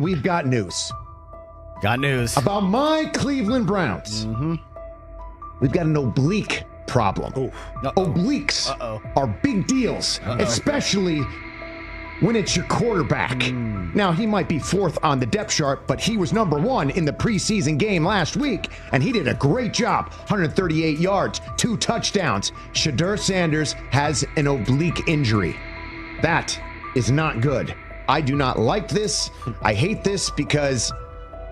we've got news. Got news. About my Cleveland Browns. We've got an oblique problem. Obliques are big deals, especially when it's your quarterback. Now, he might be fourth on the depth chart, but he was number one in the preseason game last week, and he did a great job. 138 yards, 2 touchdowns. Shedeur Sanders has an oblique injury. That is not good. I do not like this. I hate this because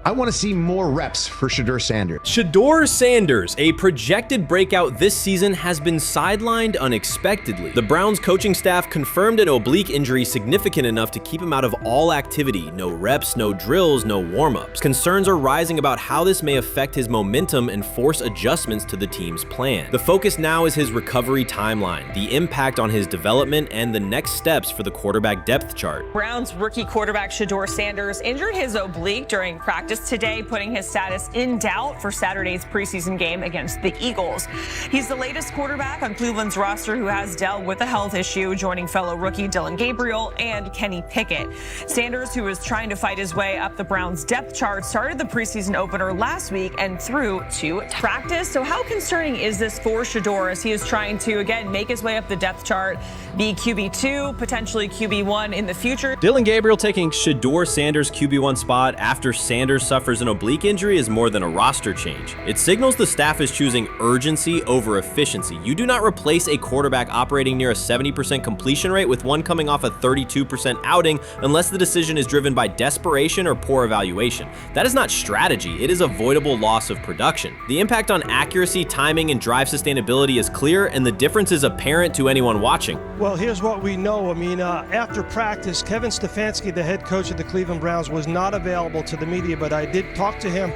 I want to see more reps for Shedeur Sanders. Shedeur Sanders, a projected breakout this season, has been sidelined unexpectedly. The Browns coaching staff confirmed an oblique injury significant enough to keep him out of all activity. No reps, no drills, no warm-ups. Concerns are rising about how this may affect his momentum and force adjustments to the team's plan. The focus now is his recovery timeline, the impact on his development, and the next steps for the quarterback depth chart. Browns rookie quarterback Shedeur Sanders injured his oblique during practice today, putting his status in doubt for Saturday's preseason game against the Eagles. He's the latest quarterback on Cleveland's roster who has dealt with a health issue, joining fellow rookie Dillon Gabriel and Kenny Pickett. Sanders, who is trying to fight his way up the Browns depth chart, started the preseason opener last week and threw to practice. So how concerning is this for Shedeur as he is trying to, again, make his way up the depth chart, be QB2, potentially QB1 in the future? Dillon Gabriel taking Shedeur Sanders' QB1 spot after Sanders suffers an oblique injury is more than a roster change. It signals the staff is choosing urgency over efficiency. You do not replace a quarterback operating near a 70% completion rate with one coming off a 32% outing unless the decision is driven by desperation or poor evaluation. That is not strategy, it is avoidable loss of production. The impact on accuracy, timing, and drive sustainability is clear, and the difference is apparent to anyone watching. Well, here's what we know. I mean, after practice, Kevin Stefanski, the head coach of the Cleveland Browns, was not available to the media, but I did talk to him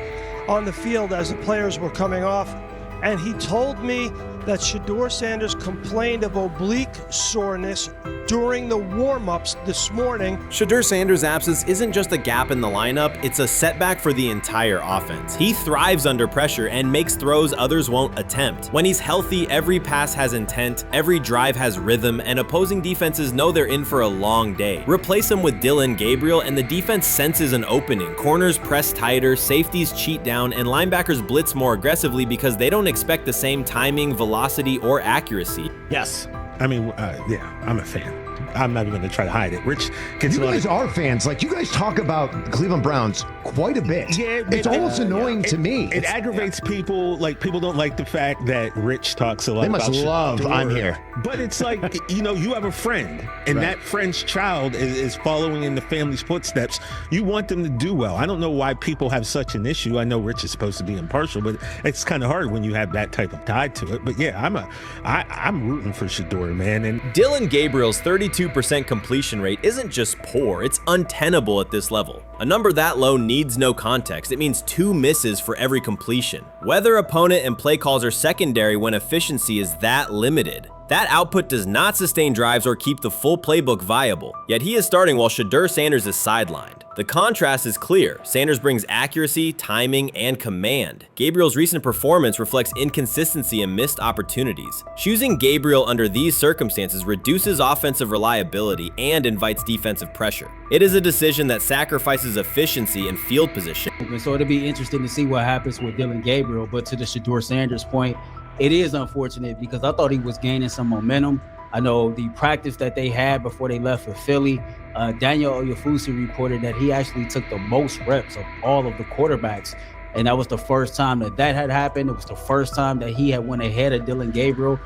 on the field as the players were coming off, and he told me that Shedeur Sanders complained of oblique soreness during the warm-ups this morning. Shedeur Sanders' absence isn't just a gap in the lineup, it's a setback for the entire offense. He thrives under pressure and makes throws others won't attempt. When he's healthy, every pass has intent, every drive has rhythm, and opposing defenses know they're in for a long day. Replace him with Dillon Gabriel and the defense senses an opening. Corners press tighter, safeties cheat down, and linebackers blitz more aggressively because they don't expect the same timing, velocity, or accuracy. Yes. I mean, yeah, I'm a fan. I'm not even going to try to hide it. Rich, you guys are fans. Like, you guys talk about the Cleveland Browns quite a bit. Yeah, it's almost annoying to me. It aggravates people. Like, people don't like the fact that Rich talks a lot about They must love I'm here. But it's like, you have a friend, and that friend's child is following in the family's footsteps. You want them to do well. I don't know why people have such an issue. I know Rich is supposed to be impartial, but it's kind of hard when you have that type of tie to it. But yeah, I'm rooting for Shedeur, man. And Dillon Gabriel's 32% completion rate isn't just poor, it's untenable at this level. A number that low needs no context. It means 2 misses for every completion. Weather, opponent, and play calls are secondary when efficiency is that limited. That output does not sustain drives or keep the full playbook viable, yet he is starting while Shedeur Sanders is sidelined. The contrast is clear. Sanders brings accuracy, timing, and command. Gabriel's recent performance reflects inconsistency and missed opportunities. Choosing Gabriel under these circumstances reduces offensive reliability and invites defensive pressure. It is a decision that sacrifices efficiency and field position. So it'll be interesting to see what happens with Dillon Gabriel, but to the Shedeur Sanders point, it is unfortunate because I thought he was gaining some momentum. I know the practice that they had before they left for Philly, Daniel Oyefusi reported that he actually took the most reps of all of the quarterbacks. And that was the first time that had happened. It was the first time that he had went ahead of Dillon Gabriel,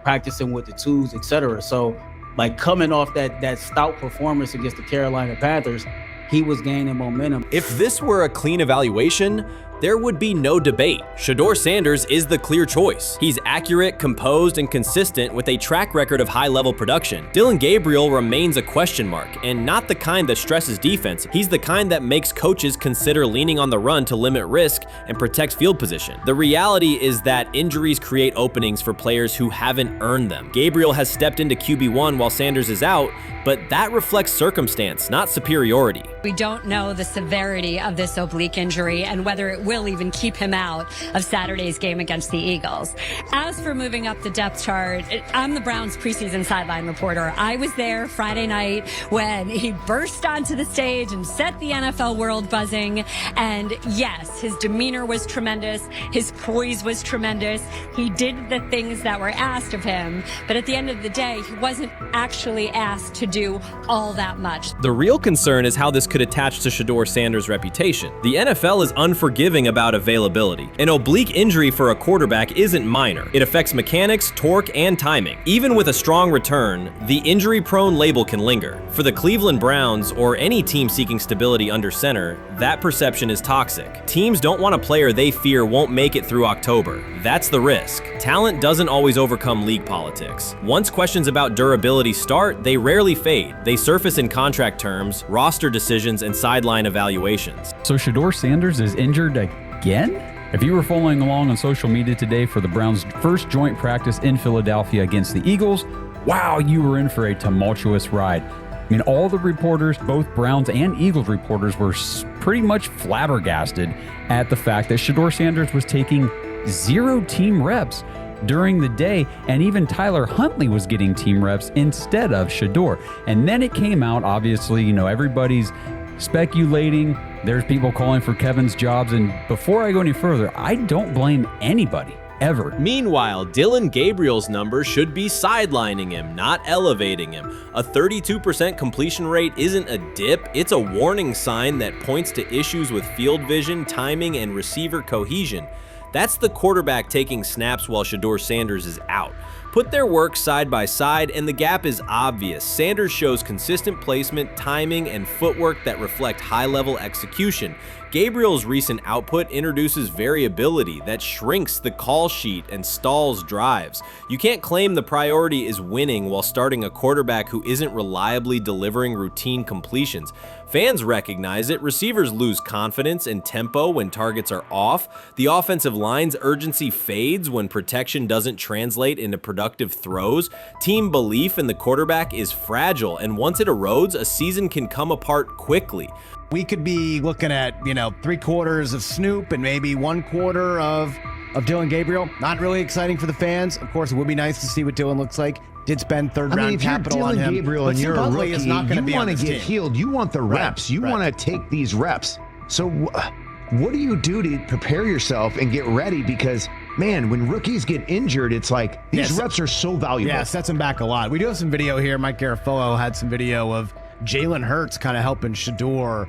practicing with the twos, etc. So, like, coming off that stout performance against the Carolina Panthers, he was gaining momentum. If this were a clean evaluation, there would be no debate. Shedeur Sanders is the clear choice. He's accurate, composed, and consistent with a track record of high-level production. Dillon Gabriel remains a question mark, and not the kind that stresses defense. He's the kind that makes coaches consider leaning on the run to limit risk and protect field position. The reality is that injuries create openings for players who haven't earned them. Gabriel has stepped into QB1 while Sanders is out, but that reflects circumstance, not superiority. We don't know the severity of this oblique injury and whether it will even keep him out of Saturday's game against the Eagles. As for moving up the depth chart, I'm the Browns preseason sideline reporter. I was there Friday night when he burst onto the stage and set the NFL world buzzing. And yes, his demeanor was tremendous. His poise was tremendous. He did the things that were asked of him. But at the end of the day, he wasn't actually asked to do all that much. The real concern is how this could attach to Shedeur Sanders' reputation. The NFL is unforgiving about availability. An oblique injury for a quarterback isn't minor. It affects mechanics, torque, and timing. Even with a strong return, the injury-prone label can linger. For the Cleveland Browns, or any team seeking stability under center, that perception is toxic. Teams don't want a player they fear won't make it through October. That's the risk. Talent doesn't always overcome league politics. Once questions about durability start, they rarely fade. They surface in contract terms, roster decisions, and sideline evaluations. So Shedeur Sanders is injured again? If you were following along on social media today for the Browns' first joint practice in Philadelphia against the Eagles, wow, you were in for a tumultuous ride. I mean, all the reporters, both Browns and Eagles reporters, were pretty much flabbergasted at the fact that Shedeur Sanders was taking 0 team reps during the day, and even Tyler Huntley was getting team reps instead of Shedeur. And then it came out, obviously, you know, everybody's speculating. There's people calling for Kevin's jobs. And before I go any further, I don't blame anybody, ever. Meanwhile, Dillon Gabriel's numbers should be sidelining him, not elevating him. A 32% completion rate isn't a dip, it's a warning sign that points to issues with field vision, timing, and receiver cohesion. That's the quarterback taking snaps while Shedeur Sanders is out. Put their work side by side and the gap is obvious. Sanders shows consistent placement, timing, and footwork that reflect high-level execution. Gabriel's recent output introduces variability that shrinks the call sheet and stalls drives. You can't claim the priority is winning while starting a quarterback who isn't reliably delivering routine completions. Fans recognize it, receivers lose confidence and tempo when targets are off, the offensive line's urgency fades when protection doesn't translate into productive throws, team belief in the quarterback is fragile, and once it erodes, a season can come apart quickly. We could be looking at, 3/4 of Snoop and maybe 1/4 of Dillon Gabriel. Not really exciting for the fans. Of course, it would be nice to see what Dillon looks like. Did spend third-round capital on him. If you're Dillon Gabriel and you're a rookie, is not you be want to get healed. You want the reps. You want to take these reps. So what do you do to prepare yourself and get ready? Because, man, when rookies get injured, it's like these reps are so valuable. Yeah, sets them back a lot. We do have some video here. Mike Garafolo had some video of Jalen Hurts kind of helping Shedeur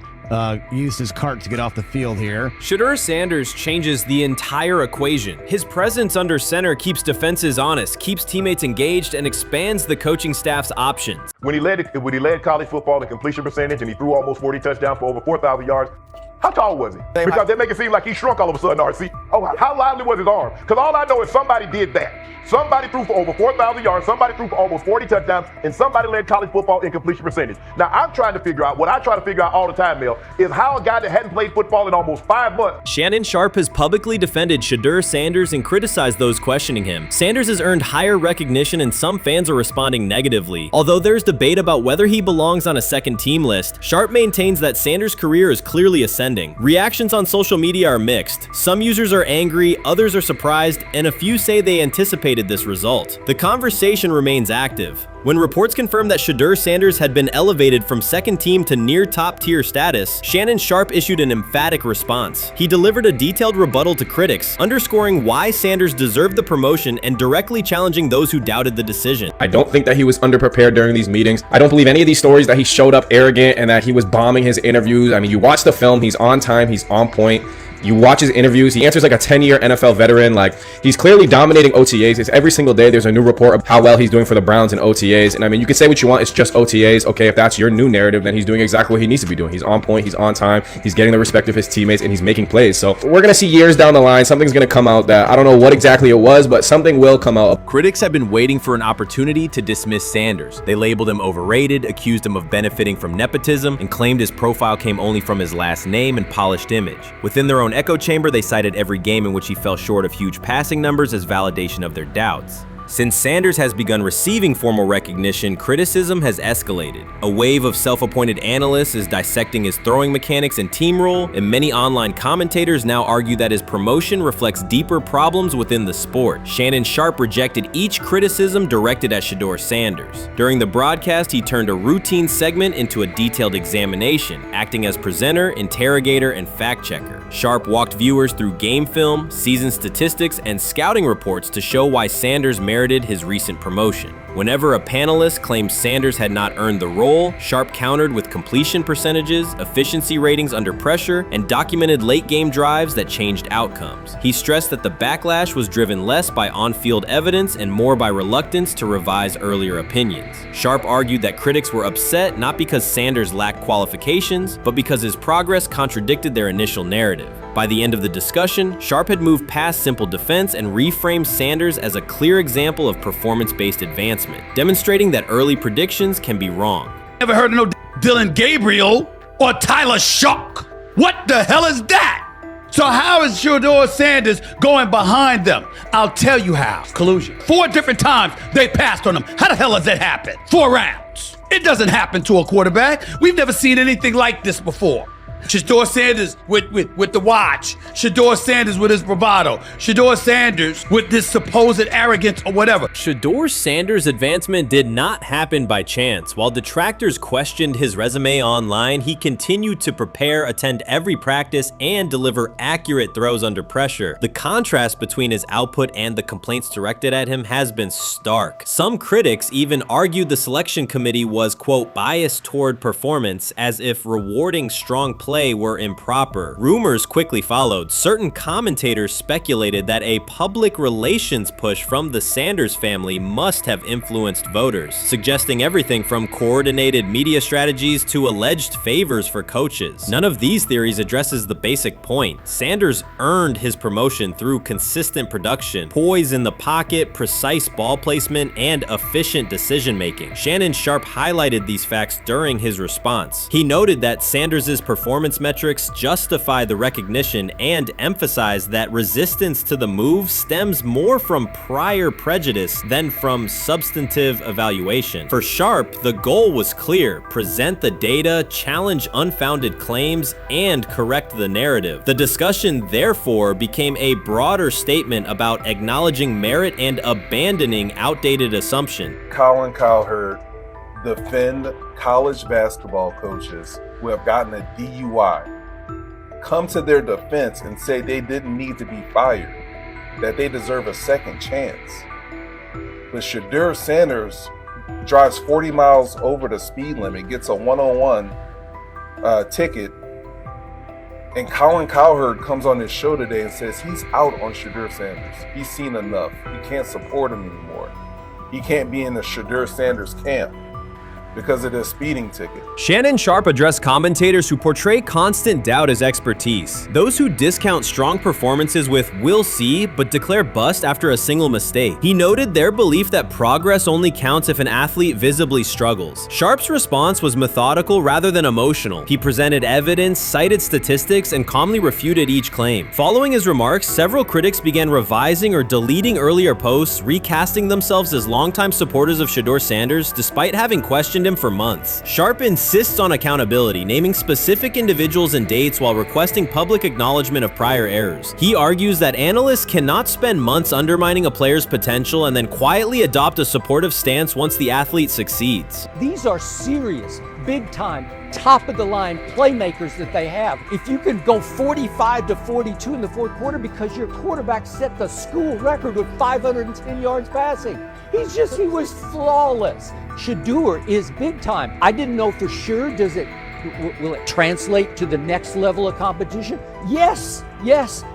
use his cart to get off the field here. Shedeur Sanders changes the entire equation. His presence under center keeps defenses honest, keeps teammates engaged, and expands the coaching staff's options. When he led college football in completion percentage and he threw almost 40 touchdowns for over 4,000 yards, how tall was he? Because they make it seem like he shrunk all of a sudden, RC. Oh, how lively was his arm? Because all I know is somebody did that. Somebody threw for over 4,000 yards, somebody threw for almost 40 touchdowns, and somebody led college football in completion percentage. Now, I'm trying to figure out, what I try to figure out all the time, Mel, is how a guy that hadn't played football in almost 5 months. Shannon Sharpe has publicly defended Shedeur Sanders and criticized those questioning him. Sanders has earned higher recognition and some fans are responding negatively. Although there's debate about whether he belongs on a second team list, Sharpe maintains that Sanders' career is clearly ascending. Reactions on social media are mixed. Some users are angry, others are surprised, and a few say they anticipated this result. The conversation remains active. When reports confirmed that Shedeur Sanders had been elevated from second team to near top tier status, Shannon Sharpe issued an emphatic response. He delivered a detailed rebuttal to critics, underscoring why Sanders deserved the promotion and directly challenging those who doubted the decision. I don't think that he was underprepared during these meetings. I don't believe any of these stories that he showed up arrogant and that he was bombing his interviews. I mean, you watch the film, he's on time, he's on point. You watch his interviews, he answers like a 10-year NFL veteran. Like, he's clearly dominating OTAs. It's every single day there's a new report of how well he's doing for the Browns in OTAs. And I mean, you can say what you want, it's just OTAs. Okay, if that's your new narrative, then he's doing exactly what he needs to be doing. He's on point, he's on time, he's getting the respect of his teammates, and he's making plays. So we're gonna see years down the line, something's gonna come out that I don't know what exactly it was, but something will come out. Critics have been waiting for an opportunity to dismiss Sanders. They labeled him overrated, accused him of benefiting from nepotism, and claimed his profile came only from his last name and polished image. Within their own echo chamber, they cited every game in which he fell short of huge passing numbers as validation of their doubts. Since Sanders has begun receiving formal recognition, criticism has escalated. A wave of self-appointed analysts is dissecting his throwing mechanics and team role, and many online commentators now argue that his promotion reflects deeper problems within the sport. Shannon Sharpe rejected each criticism directed at Shedeur Sanders. During the broadcast, he turned a routine segment into a detailed examination, acting as presenter, interrogator, and fact-checker. Sharpe walked viewers through game film, season statistics, and scouting reports to show why Sanders merited his recent promotion. Whenever a panelist claimed Sanders had not earned the role, Sharpe countered with completion percentages, efficiency ratings under pressure, and documented late-game drives that changed outcomes. He stressed that the backlash was driven less by on-field evidence and more by reluctance to revise earlier opinions. Sharpe argued that critics were upset not because Sanders lacked qualifications, but because his progress contradicted their initial narrative. By the end of the discussion, Sharpe had moved past simple defense and reframed Sanders as a clear example of performance-based advancement, demonstrating that early predictions can be wrong. Never heard of no Dillon Gabriel or Tyler Shock. What the hell is that? So how is Shedeur Sanders going behind them? I'll tell you how. Collusion. 4 different times they passed on him. How the hell does that happen? 4 rounds. It doesn't happen to a quarterback. We've never seen anything like this before. Shedeur Sanders with the watch. Shedeur Sanders with his bravado. Shedeur Sanders with this supposed arrogance or whatever. Shedeur Sanders' advancement did not happen by chance. While detractors questioned his resume online, he continued to prepare, attend every practice, and deliver accurate throws under pressure. The contrast between his output and the complaints directed at him has been stark. Some critics even argued the selection committee was, quote, biased toward performance, as if rewarding strong play were improper. Rumors quickly followed. Certain commentators speculated that a public relations push from the Sanders family must have influenced voters, suggesting everything from coordinated media strategies to alleged favors for coaches. None of these theories addresses the basic point. Sanders earned his promotion through consistent production, poise in the pocket, precise ball placement, and efficient decision-making. Shannon Sharpe highlighted these facts during his response. He noted that Sanders' performance metrics justify the recognition and emphasize that resistance to the move stems more from prior prejudice than from substantive evaluation. For Sharpe, the goal was clear: present the data, challenge unfounded claims, and correct the narrative. The discussion, therefore, became a broader statement about acknowledging merit and abandoning outdated assumptions. Colin Cowherd defend college basketball coaches who have gotten a DUI, come to their defense and say they didn't need to be fired, that they deserve a second chance. But Shedeur Sanders drives 40 miles over the speed limit, gets a one-on-one ticket, and Colin Cowherd comes on his show today and says he's out on Shedeur Sanders. He's seen enough. He can't support him anymore. He can't be in the Shedeur Sanders camp because of this speeding ticket. Shannon Sharpe addressed commentators who portray constant doubt as expertise. Those who discount strong performances with "we'll see" but declare bust after a single mistake. He noted their belief that progress only counts if an athlete visibly struggles. Sharpe's response was methodical rather than emotional. He presented evidence, cited statistics, and calmly refuted each claim. Following his remarks, several critics began revising or deleting earlier posts, recasting themselves as longtime supporters of Shedeur Sanders despite having questioned him for months. Sharpe insists on accountability, naming specific individuals and dates while requesting public acknowledgement of prior errors. He argues that analysts cannot spend months undermining a player's potential and then quietly adopt a supportive stance once the athlete succeeds. These are serious, big-time, top-of-the-line playmakers that they have. If you can go 45-42 in the fourth quarter because your quarterback set the school record with 510 yards passing. He was flawless. Shedeur is big time. I didn't know for sure, will it translate to the next level of competition? Yes,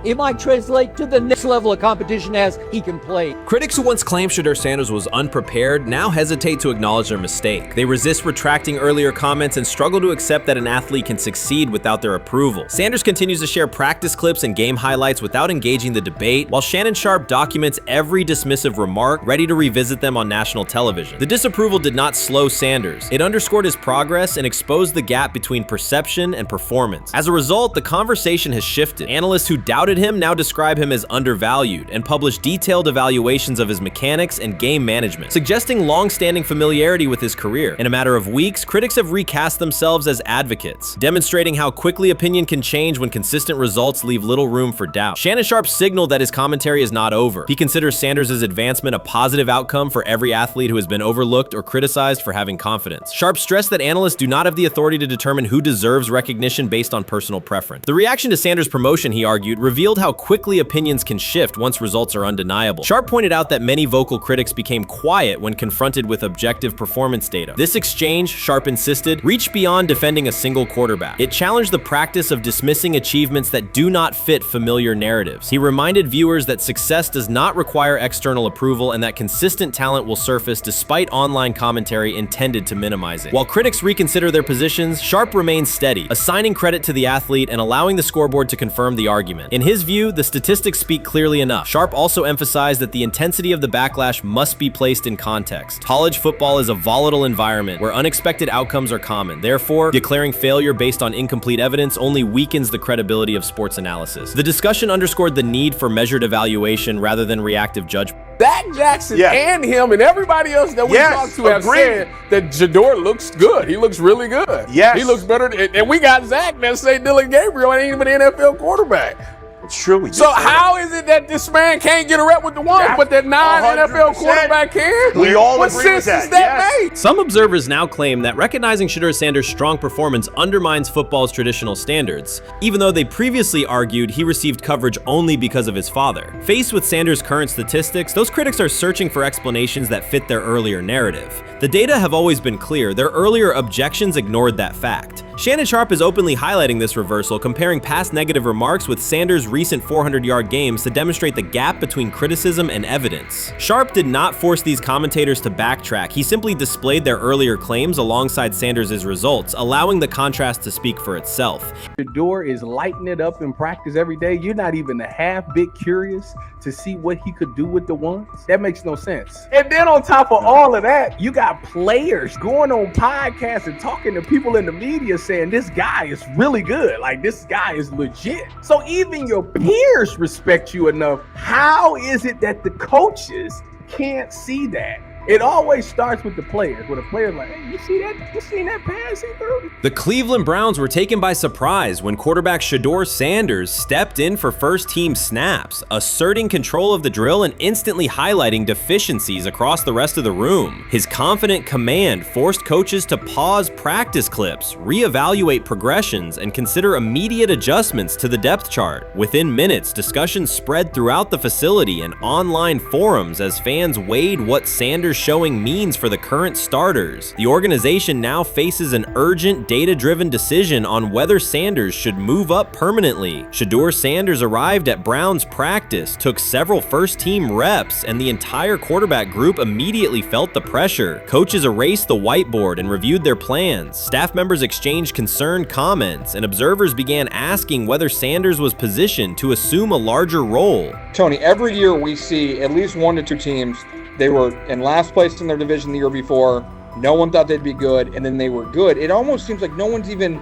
it might translate to the next level of competition as he can play. Critics who once claimed Shedeur Sanders was unprepared now hesitate to acknowledge their mistake. They resist retracting earlier comments and struggle to accept that an athlete can succeed without their approval. Sanders continues to share practice clips and game highlights without engaging the debate, while Shannon Sharpe documents every dismissive remark, ready to revisit them on national television. The disapproval did not slow Sanders. It underscored his progress and exposed the gap between perception and performance. As a result, the conversation has shifted. Analysts Analysts who doubted him now describe him as undervalued and publish detailed evaluations of his mechanics and game management, suggesting long-standing familiarity with his career. In a matter of weeks, critics have recast themselves as advocates, demonstrating how quickly opinion can change when consistent results leave little room for doubt. Shannon Sharpe signaled that his commentary is not over. He considers Sanders' advancement a positive outcome for every athlete who has been overlooked or criticized for having confidence. Sharpe stressed that analysts do not have the authority to determine who deserves recognition based on personal preference. The reaction to Sanders' promotion, he argued, revealed how quickly opinions can shift once results are undeniable. Sharpe pointed out that many vocal critics became quiet when confronted with objective performance data. This exchange, Sharpe insisted, reached beyond defending a single quarterback. It challenged the practice of dismissing achievements that do not fit familiar narratives. He reminded viewers that success does not require external approval and that consistent talent will surface despite online commentary intended to minimize it. While critics reconsider their positions, Sharpe remains steady, assigning credit to the athlete and allowing the scoreboard to confirm the argument. In his view, the statistics speak clearly enough. Sharpe also emphasized that the intensity of the backlash must be placed in context. College football is a volatile environment where unexpected outcomes are common. Therefore, declaring failure based on incomplete evidence only weakens the credibility of sports analysis. The discussion underscored the need for measured evaluation rather than reactive judgment. Zach Jackson and him and everybody else that we talked to have said that Shedeur looks good. He looks really good. Yes. He looks better. And we got Zach that say Dillon Gabriel ain't even an NFL quarterback. It's true. So how is it that this man can't get a rep with the ones, but that non-NFL quarterback can? We all what agree with sense that. does that make? Some observers now claim that recognizing Shedeur Sanders' strong performance undermines football's traditional standards, even though they previously argued he received coverage only because of his father. Faced with Sanders' current statistics, those critics are searching for explanations that fit their earlier narrative. The data have always been clear. Their earlier objections ignored that fact. Shannon Sharpe is openly highlighting this reversal, comparing past negative remarks with Sanders' recent 400-yard games to demonstrate the gap between criticism and evidence. Sharpe did not force these commentators to backtrack. He simply displayed their earlier claims alongside Sanders' results, allowing the contrast to speak for itself. Shedeur is lighting it up in practice every day. You're not even a half bit curious to see what he could do with the ones. That makes no sense. And then on top of all of that, you got players going on podcasts and talking to people in the media saying this guy is really good. Like, this guy is legit. So even your peers respect you enough. How is it that the coaches can't see that? It always starts with the players. Where the players like, hey, you see that? You seen that pass he threw? The Cleveland Browns were taken by surprise when quarterback Shedeur Sanders stepped in for first-team snaps, asserting control of the drill and instantly highlighting deficiencies across the rest of the room. His confident command forced coaches to pause practice clips, reevaluate progressions, and consider immediate adjustments to the depth chart. Within minutes, discussions spread throughout the facility and online forums as fans weighed what Sanders' showing means for the current starters. The organization now faces an urgent, data-driven decision on whether Sanders should move up permanently. Shedeur Sanders arrived at Browns practice, took several first-team reps, and the entire quarterback group immediately felt the pressure. Coaches erased the whiteboard and reviewed their plans. Staff members exchanged concerned comments, and observers began asking whether Sanders was positioned to assume a larger role. Tony, every year we see at least 1 to 2 teams. They were in last place in their division the year before. No one thought they'd be good, and then they were good. It almost seems like no one's even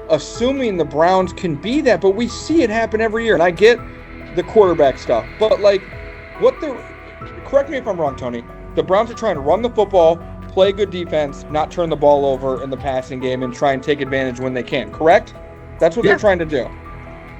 assuming the Browns can be that, but we see it happen every year. And I get the quarterback stuff, but like, correct me if I'm wrong, Tony. The Browns are trying to run the football, play good defense, not turn the ball over in the passing game, and try and take advantage when they can, correct? That's what they're trying to do.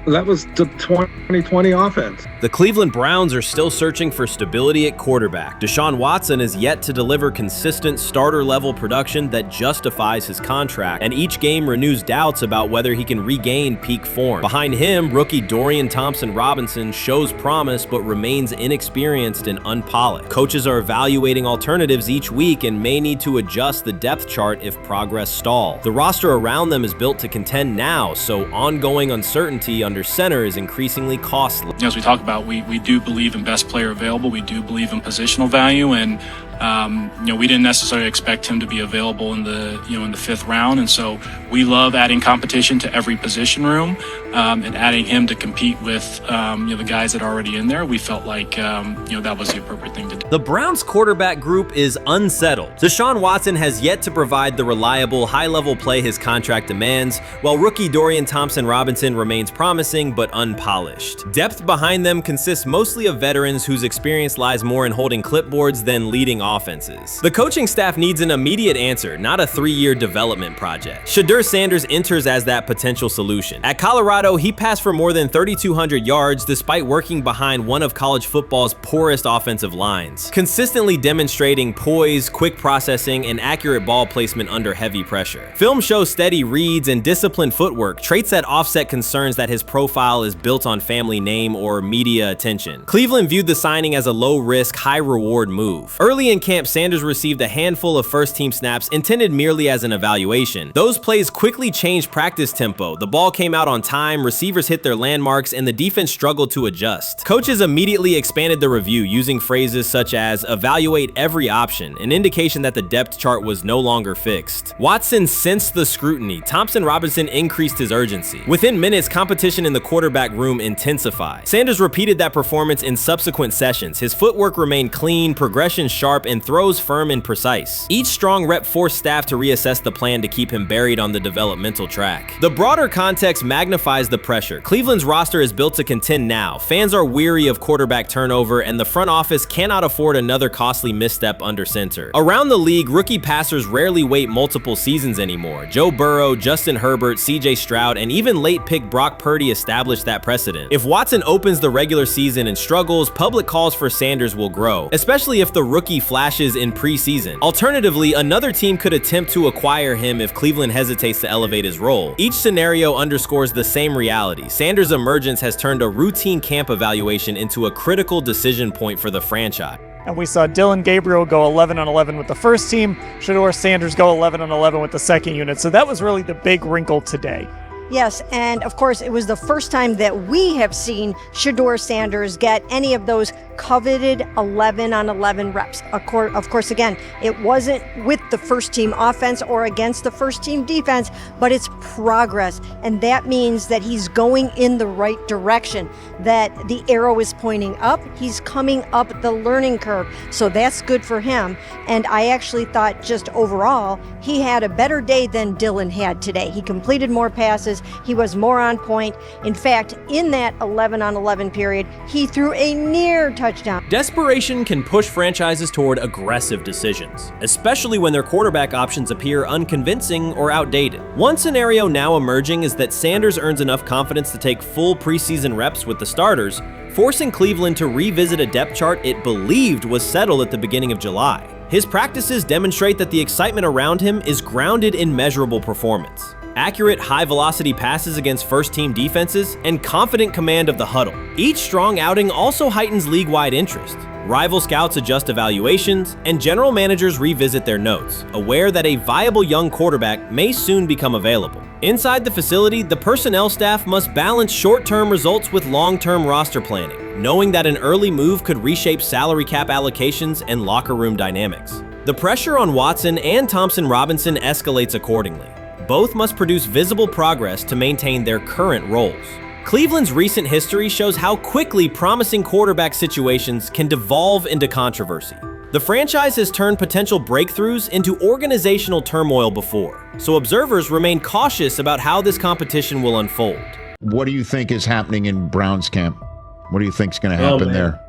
That was the 2020 offense. The Cleveland Browns are still searching for stability at quarterback. Deshaun Watson is yet to deliver consistent starter-level production that justifies his contract, and each game renews doubts about whether he can regain peak form. Behind him, rookie Dorian Thompson-Robinson shows promise but remains inexperienced and unpolished. Coaches are evaluating alternatives each week and may need to adjust the depth chart if progress stalls. The roster around them is built to contend now, so ongoing uncertainty under center is increasingly costly. As we talk about, we do believe in best player available. We do believe in positional value, and We didn't necessarily expect him to be available in the 5th round, and so we love adding competition to every position room and adding him to compete with the guys that are already in there. We felt like that was the appropriate thing to do. The Browns quarterback group is unsettled. Deshaun Watson has yet to provide the reliable, high-level play his contract demands, while rookie Dorian Thompson-Robinson remains promising but unpolished. Depth behind them consists mostly of veterans whose experience lies more in holding clipboards than leading offenses. The coaching staff needs an immediate answer, not a 3-year development project. Shedeur Sanders enters as that potential solution. At Colorado, he passed for more than 3,200 yards despite working behind one of college football's poorest offensive lines, consistently demonstrating poise, quick processing, and accurate ball placement under heavy pressure. Film shows steady reads and disciplined footwork, traits that offset concerns that his profile is built on family name or media attention. Cleveland viewed the signing as a low-risk, high-reward move. Early in camp, Sanders received a handful of first-team snaps intended merely as an evaluation. Those plays quickly changed practice tempo. The ball came out on time, receivers hit their landmarks, and the defense struggled to adjust. Coaches immediately expanded the review using phrases such as evaluate every option, an indication that the depth chart was no longer fixed. Watson sensed the scrutiny. Thompson-Robinson increased his urgency. Within minutes, competition in the quarterback room intensified. Sanders repeated that performance in subsequent sessions. His footwork remained clean, progression sharp, and throws firm and precise. Each strong rep forced staff to reassess the plan to keep him buried on the developmental track. The broader context magnifies the pressure. Cleveland's roster is built to contend now. Fans are weary of quarterback turnover, and the front office cannot afford another costly misstep under center. Around the league, rookie passers rarely wait multiple seasons anymore. Joe Burrow, Justin Herbert, CJ Stroud, and even late pick Brock Purdy established that precedent. If Watson opens the regular season and struggles, public calls for Sanders will grow, especially if the rookie flashes in preseason. Alternatively, another team could attempt to acquire him if Cleveland hesitates to elevate his role. Each scenario underscores the same reality. Sanders' emergence has turned a routine camp evaluation into a critical decision point for the franchise. And we saw Dillon Gabriel go 11-on-11 with the first team, Shedeur Sanders go 11-on-11 with the second unit. So that was really the big wrinkle today. Yes, and of course, it was the first time that we have seen Shedeur Sanders get any of those coveted 11-on-11 reps. Of course, again, it wasn't with the first team offense or against the first team defense, but it's progress. And that means that he's going in the right direction, that the arrow is pointing up. He's coming up the learning curve. So that's good for him. And I actually thought just overall, he had a better day than Dillon had today. He completed more passes. He was more on point. In fact, in that 11-on-11 period, he threw a near touchdown. Desperation can push franchises toward aggressive decisions, especially when their quarterback options appear unconvincing or outdated. One scenario now emerging is that Sanders earns enough confidence to take full preseason reps with the starters, forcing Cleveland to revisit a depth chart it believed was settled at the beginning of July. His practices demonstrate that the excitement around him is grounded in measurable performance. Accurate, high-velocity passes against first-team defenses, and confident command of the huddle. Each strong outing also heightens league-wide interest. Rival scouts adjust evaluations, and general managers revisit their notes, aware that a viable young quarterback may soon become available. Inside the facility, the personnel staff must balance short-term results with long-term roster planning, knowing that an early move could reshape salary cap allocations and locker room dynamics. The pressure on Watson and Thompson-Robinson escalates accordingly. Both must produce visible progress to maintain their current roles. Cleveland's recent history shows how quickly promising quarterback situations can devolve into controversy. The franchise has turned potential breakthroughs into organizational turmoil before, so observers remain cautious about how this competition will unfold. What do you think is happening in Browns camp? What do you think is going to happen there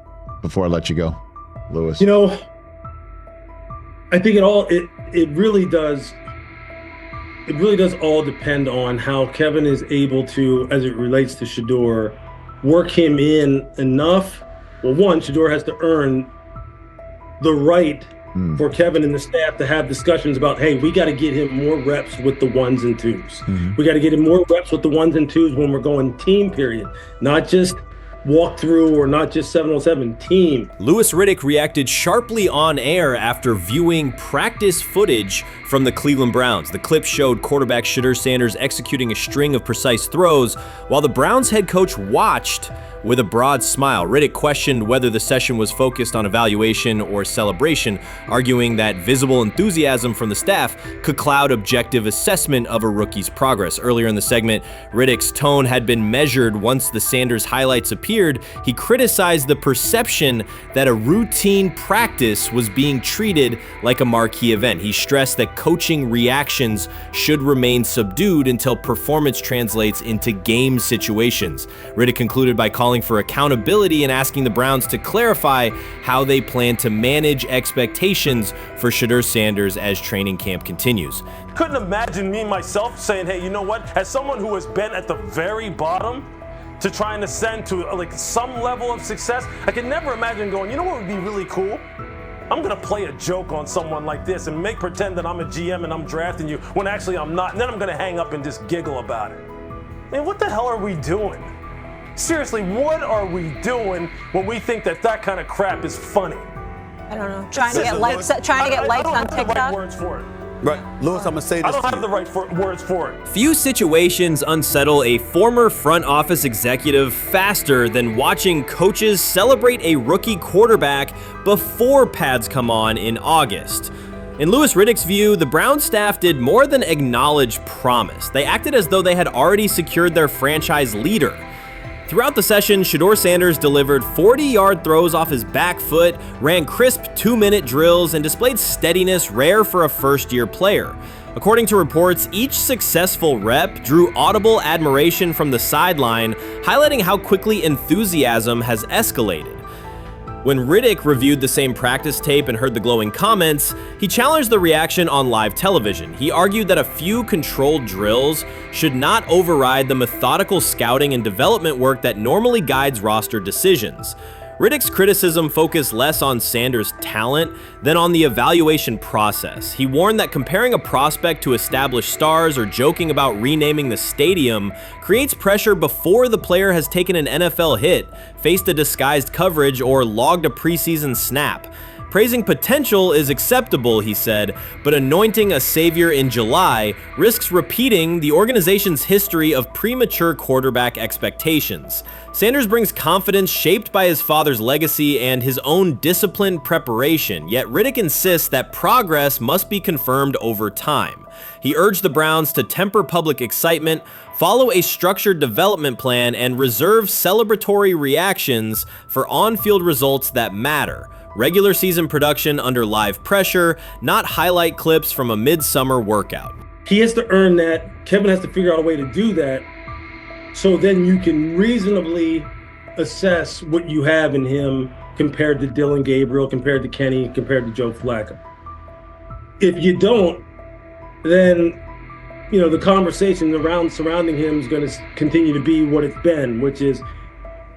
before I let you go, Lewis? You know, I think it really does. It really does all depend on how Kevin is able to, as it relates to Shedeur, work him in enough. Well, one, Shedeur has to earn the right for Kevin and the staff to have discussions about, hey, we got to get him more reps with the ones and twos. We got to get him more reps with the ones and twos when we're going team period, not just walk through or not just 7-on-7 team. Louis Riddick reacted sharply on air after viewing practice footage from the Cleveland Browns. The clip showed quarterback Shedeur Sanders executing a string of precise throws while the Browns head coach watched with a broad smile. Riddick questioned whether the session was focused on evaluation or celebration, arguing that visible enthusiasm from the staff could cloud objective assessment of a rookie's progress. Earlier in the segment, Riddick's tone had been measured once the Sanders highlights appeared. He criticized the perception that a routine practice was being treated like a marquee event. He stressed that coaching reactions should remain subdued until performance translates into game situations. Riddick concluded by calling for accountability and asking the Browns to clarify how they plan to manage expectations for Shedeur Sanders as training camp continues. Couldn't imagine me myself saying, hey, you know what, as someone who has been at the very bottom to try and ascend to like some level of success, I could never imagine going, you know what would be really cool? I'm gonna play a joke on someone like this and pretend that I'm a GM and I'm drafting you when actually I'm not, and then I'm gonna hang up and just giggle about it. Man, what the hell are we doing? Seriously, what are we doing when we think that kind of crap is funny? I don't know. Trying to get likes on TikTok. I don't have the right words for it. Right, Lewis, I'm gonna say this. I don't have the right words for it. Few situations unsettle a former front office executive faster than watching coaches celebrate a rookie quarterback before pads come on in August. In Louis Riddick's view, the Browns staff did more than acknowledge promise. They acted as though they had already secured their franchise leader. Throughout the session, Shedeur Sanders delivered 40-yard throws off his back foot, ran crisp 2-minute drills, and displayed steadiness rare for a first-year player. According to reports, each successful rep drew audible admiration from the sideline, highlighting how quickly enthusiasm has escalated. When Riddick reviewed the same practice tape and heard the glowing comments, he challenged the reaction on live television. He argued that a few controlled drills should not override the methodical scouting and development work that normally guides roster decisions. Riddick's criticism focused less on Sanders' talent than on the evaluation process. He warned that comparing a prospect to established stars or joking about renaming the stadium creates pressure before the player has taken an NFL hit, faced a disguised coverage, or logged a preseason snap. Praising potential is acceptable, he said, but anointing a savior in July risks repeating the organization's history of premature quarterback expectations. Sanders brings confidence shaped by his father's legacy and his own disciplined preparation, yet Riddick insists that progress must be confirmed over time. He urged the Browns to temper public excitement, follow a structured development plan, and reserve celebratory reactions for on-field results that matter. Regular season production under live pressure, not highlight clips from a midsummer workout. He has to earn that. Kevin has to figure out a way to do that. So then you can reasonably assess what you have in him compared to Dillon Gabriel, compared to Kenny, compared to Joe Flacco. If you don't, then the conversation surrounding him is going to continue to be what it's been, which is,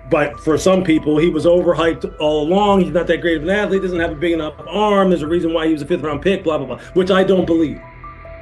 but for some people, he was overhyped all along. He's not that great of an athlete, doesn't have a big enough arm. There's a reason why he was a 5th-round pick, blah, blah, blah, which I don't believe.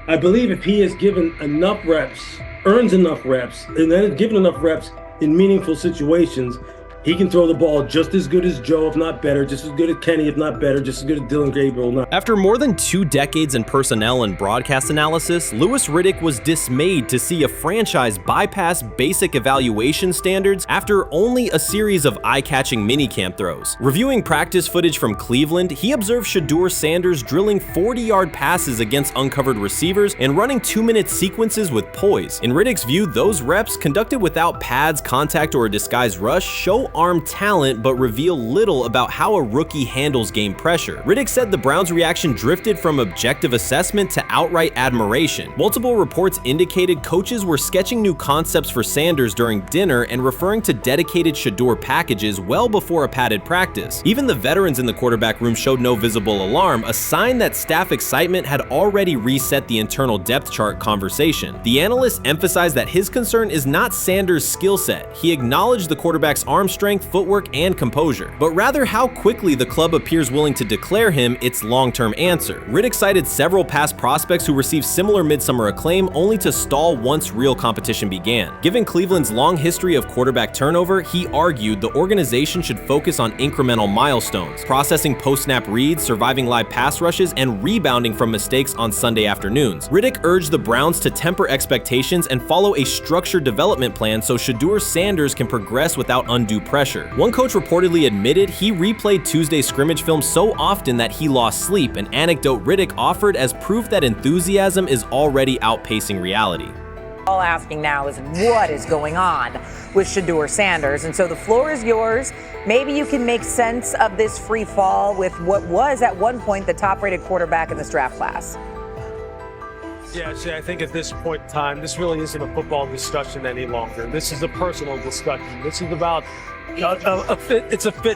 I believe if he is given enough reps, earns enough reps, and then is given enough reps in meaningful situations, he can throw the ball just as good as Joe, if not better, just as good as Kenny, if not better, just as good as Dillon Gabriel. After more than 2 decades in personnel and broadcast analysis, Louis Riddick was dismayed to see a franchise bypass basic evaluation standards after only a series of eye-catching minicamp throws. Reviewing practice footage from Cleveland, he observed Shedeur Sanders drilling 40-yard passes against uncovered receivers and running 2-minute sequences with poise. In Riddick's view, those reps, conducted without pads, contact, or a disguised rush, show arm talent but reveal little about how a rookie handles game pressure. Riddick said the Browns' reaction drifted from objective assessment to outright admiration. Multiple reports indicated coaches were sketching new concepts for Sanders during dinner and referring to dedicated Shedeur packages well before a padded practice. Even the veterans in the quarterback room showed no visible alarm, a sign that staff excitement had already reset the internal depth chart conversation. The analyst emphasized that his concern is not Sanders' skill set. He acknowledged the quarterback's arm strength, footwork, and composure, but rather how quickly the club appears willing to declare him its long-term answer. Riddick cited several past prospects who received similar midsummer acclaim only to stall once real competition began. Given Cleveland's long history of quarterback turnover, he argued the organization should focus on incremental milestones, processing post-snap reads, surviving live pass rushes, and rebounding from mistakes on Sunday afternoons. Riddick urged the Browns to temper expectations and follow a structured development plan so Shedeur Sanders can progress without undue pressure. One coach reportedly admitted he replayed Tuesday's scrimmage film so often that he lost sleep, an anecdote Riddick offered as proof that enthusiasm is already outpacing reality. All asking now is what is going on with Shedeur Sanders, and so the floor is yours. Maybe you can make sense of this free fall with what was at one point the top-rated quarterback in this draft class. Yeah, see, I think at this point in time, this really isn't a football discussion any longer. This is a personal discussion. This is about a fit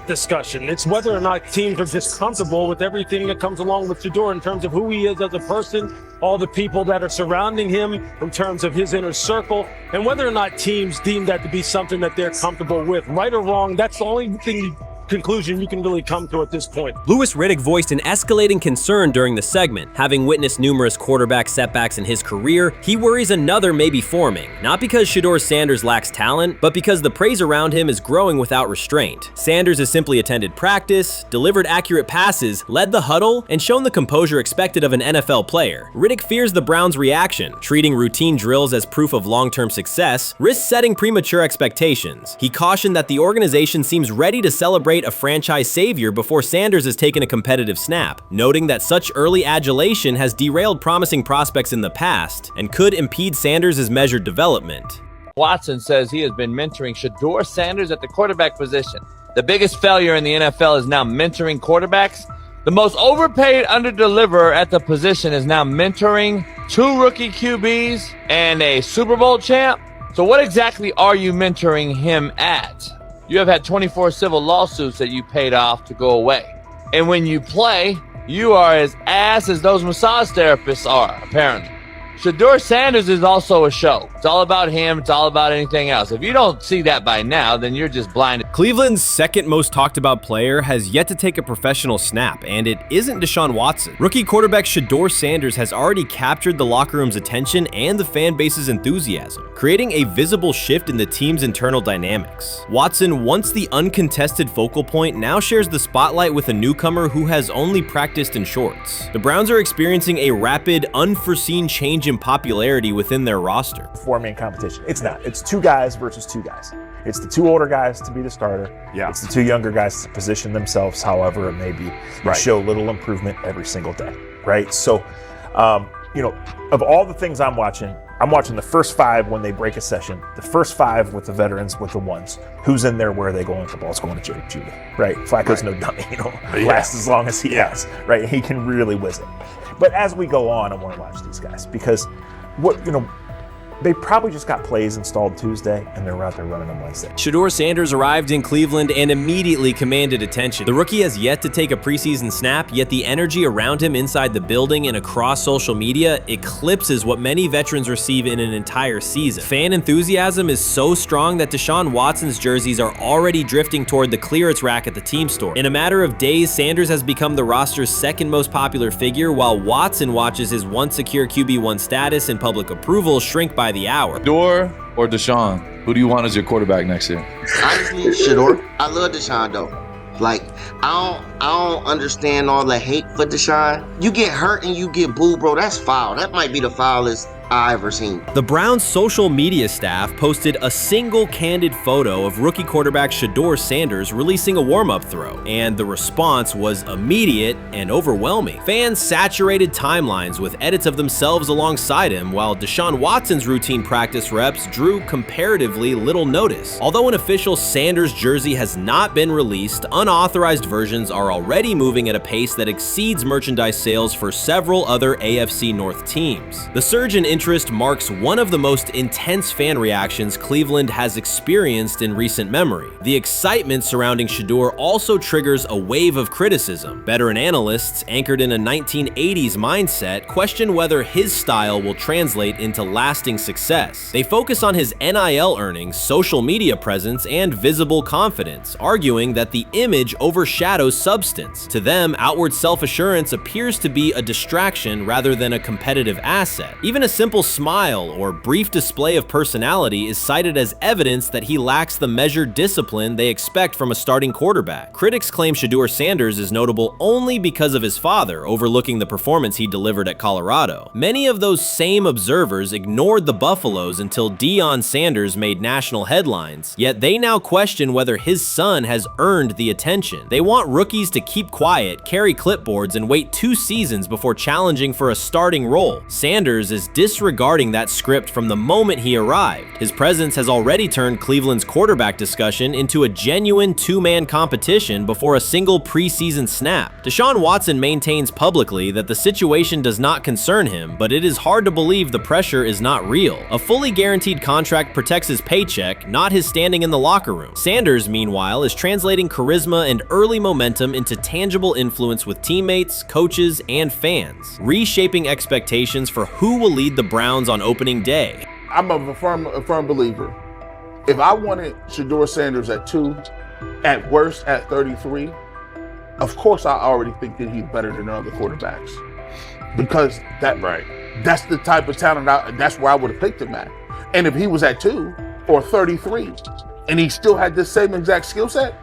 discussion. It's whether or not teams are just comfortable with everything that comes along with Shedeur in terms of who he is as a person, all the people that are surrounding him in terms of his inner circle, and whether or not teams deem that to be something that they're comfortable with. Right or wrong, that's the only conclusion you can really come to at this point. Louis Riddick voiced an escalating concern during the segment. Having witnessed numerous quarterback setbacks in his career, he worries another may be forming. Not because Shedeur Sanders lacks talent, but because the praise around him is growing without restraint. Sanders has simply attended practice, delivered accurate passes, led the huddle, and shown the composure expected of an NFL player. Riddick fears the Browns' reaction, treating routine drills as proof of long-term success, risks setting premature expectations. He cautioned that the organization seems ready to celebrate a franchise savior before Sanders has taken a competitive snap, noting that such early adulation has derailed promising prospects in the past and could impede Sanders' measured development. Watson says he has been mentoring Shedeur Sanders at the quarterback position. The biggest failure in the NFL is now mentoring quarterbacks. The most overpaid underdeliverer at the position is now mentoring 2 rookie QBs and a Super Bowl champ. So what exactly are you mentoring him at? You have had 24 civil lawsuits that you paid off to go away. And when you play, you are as ass as those massage therapists are, apparently. Shedeur Sanders is also a show. It's all about him. It's all about anything else. If you don't see that by now, then you're just blinded. Cleveland's second most talked about player has yet to take a professional snap, and it isn't Deshaun Watson. Rookie quarterback Shedeur Sanders has already captured the locker room's attention and the fan base's enthusiasm, creating a visible shift in the team's internal dynamics. Watson, once the uncontested focal point, now shares the spotlight with a newcomer who has only practiced in shorts. The Browns are experiencing a rapid, unforeseen change in popularity within their roster. Four-man competition. It's not. It's 2 guys versus 2 guys. It's the 2 older guys to be the starter. Yeah. It's the 2 younger guys to position themselves however it may be. Right. Show little improvement every single day, right? So, of all the things I'm watching the first 5 when they break a session, the first 5 with the veterans, with the ones. Who's in there, where are they going? The ball's going to Judy, right? Flacco's no dummy, lasts as long as he has, right? He can really whiz it. But as we go on, I want to watch these guys because they probably just got plays installed Tuesday, and they're out there running them Wednesday. Shedeur Sanders arrived in Cleveland and immediately commanded attention. The rookie has yet to take a preseason snap, yet the energy around him inside the building and across social media eclipses what many veterans receive in an entire season. Fan enthusiasm is so strong that Deshaun Watson's jerseys are already drifting toward the clearance rack at the team store. In a matter of days, Sanders has become the roster's second most popular figure, while Watson watches his once secure QB1 status and public approval shrink by the hour. Shedeur or Deshaun? Who do you want as your quarterback next year? Honestly, Shedeur. I love Deshaun though. Like, I don't understand all the hate for Deshaun. You get hurt and you get booed, bro. That's foul. That might be the foulest I ever seen. The Browns' social media staff posted a single candid photo of rookie quarterback Shedeur Sanders releasing a warm-up throw, and the response was immediate and overwhelming. Fans saturated timelines with edits of themselves alongside him, while Deshaun Watson's routine practice reps drew comparatively little notice. Although an official Sanders jersey has not been released, unauthorized versions are already moving at a pace that exceeds merchandise sales for several other AFC North teams. The surge in interest marks one of the most intense fan reactions Cleveland has experienced in recent memory. The excitement surrounding Shedeur also triggers a wave of criticism. Veteran analysts, anchored in a 1980s mindset, question whether his style will translate into lasting success. They focus on his NIL earnings, social media presence, and visible confidence, arguing that the image overshadows substance. To them, outward self-assurance appears to be a distraction rather than a competitive asset. Even a simple simple smile or brief display of personality is cited as evidence that he lacks the measured discipline they expect from a starting quarterback. Critics claim Shedeur Sanders is notable only because of his father overlooking the performance he delivered at Colorado. Many of those same observers ignored the Buffaloes until Deion Sanders made national headlines, yet they now question whether his son has earned the attention. They want rookies to keep quiet, carry clipboards, and wait 2 seasons before challenging for a starting role. Sanders is disregarding that script from the moment he arrived. His presence has already turned Cleveland's quarterback discussion into a genuine 2-man competition before a single preseason snap. Deshaun Watson maintains publicly that the situation does not concern him, but it is hard to believe the pressure is not real. A fully guaranteed contract protects his paycheck, not his standing in the locker room. Sanders, meanwhile, is translating charisma and early momentum into tangible influence with teammates, coaches, and fans, reshaping expectations for who will lead the Browns on opening day. I'm a firm believer. If I wanted Shedeur Sanders at 2, at worst at 33, of course I already think that he's better than other quarterbacks. Because that's the type of talent, that's where I would have picked him at. And if he was at 2 or 33, and he still had the same exact skill set,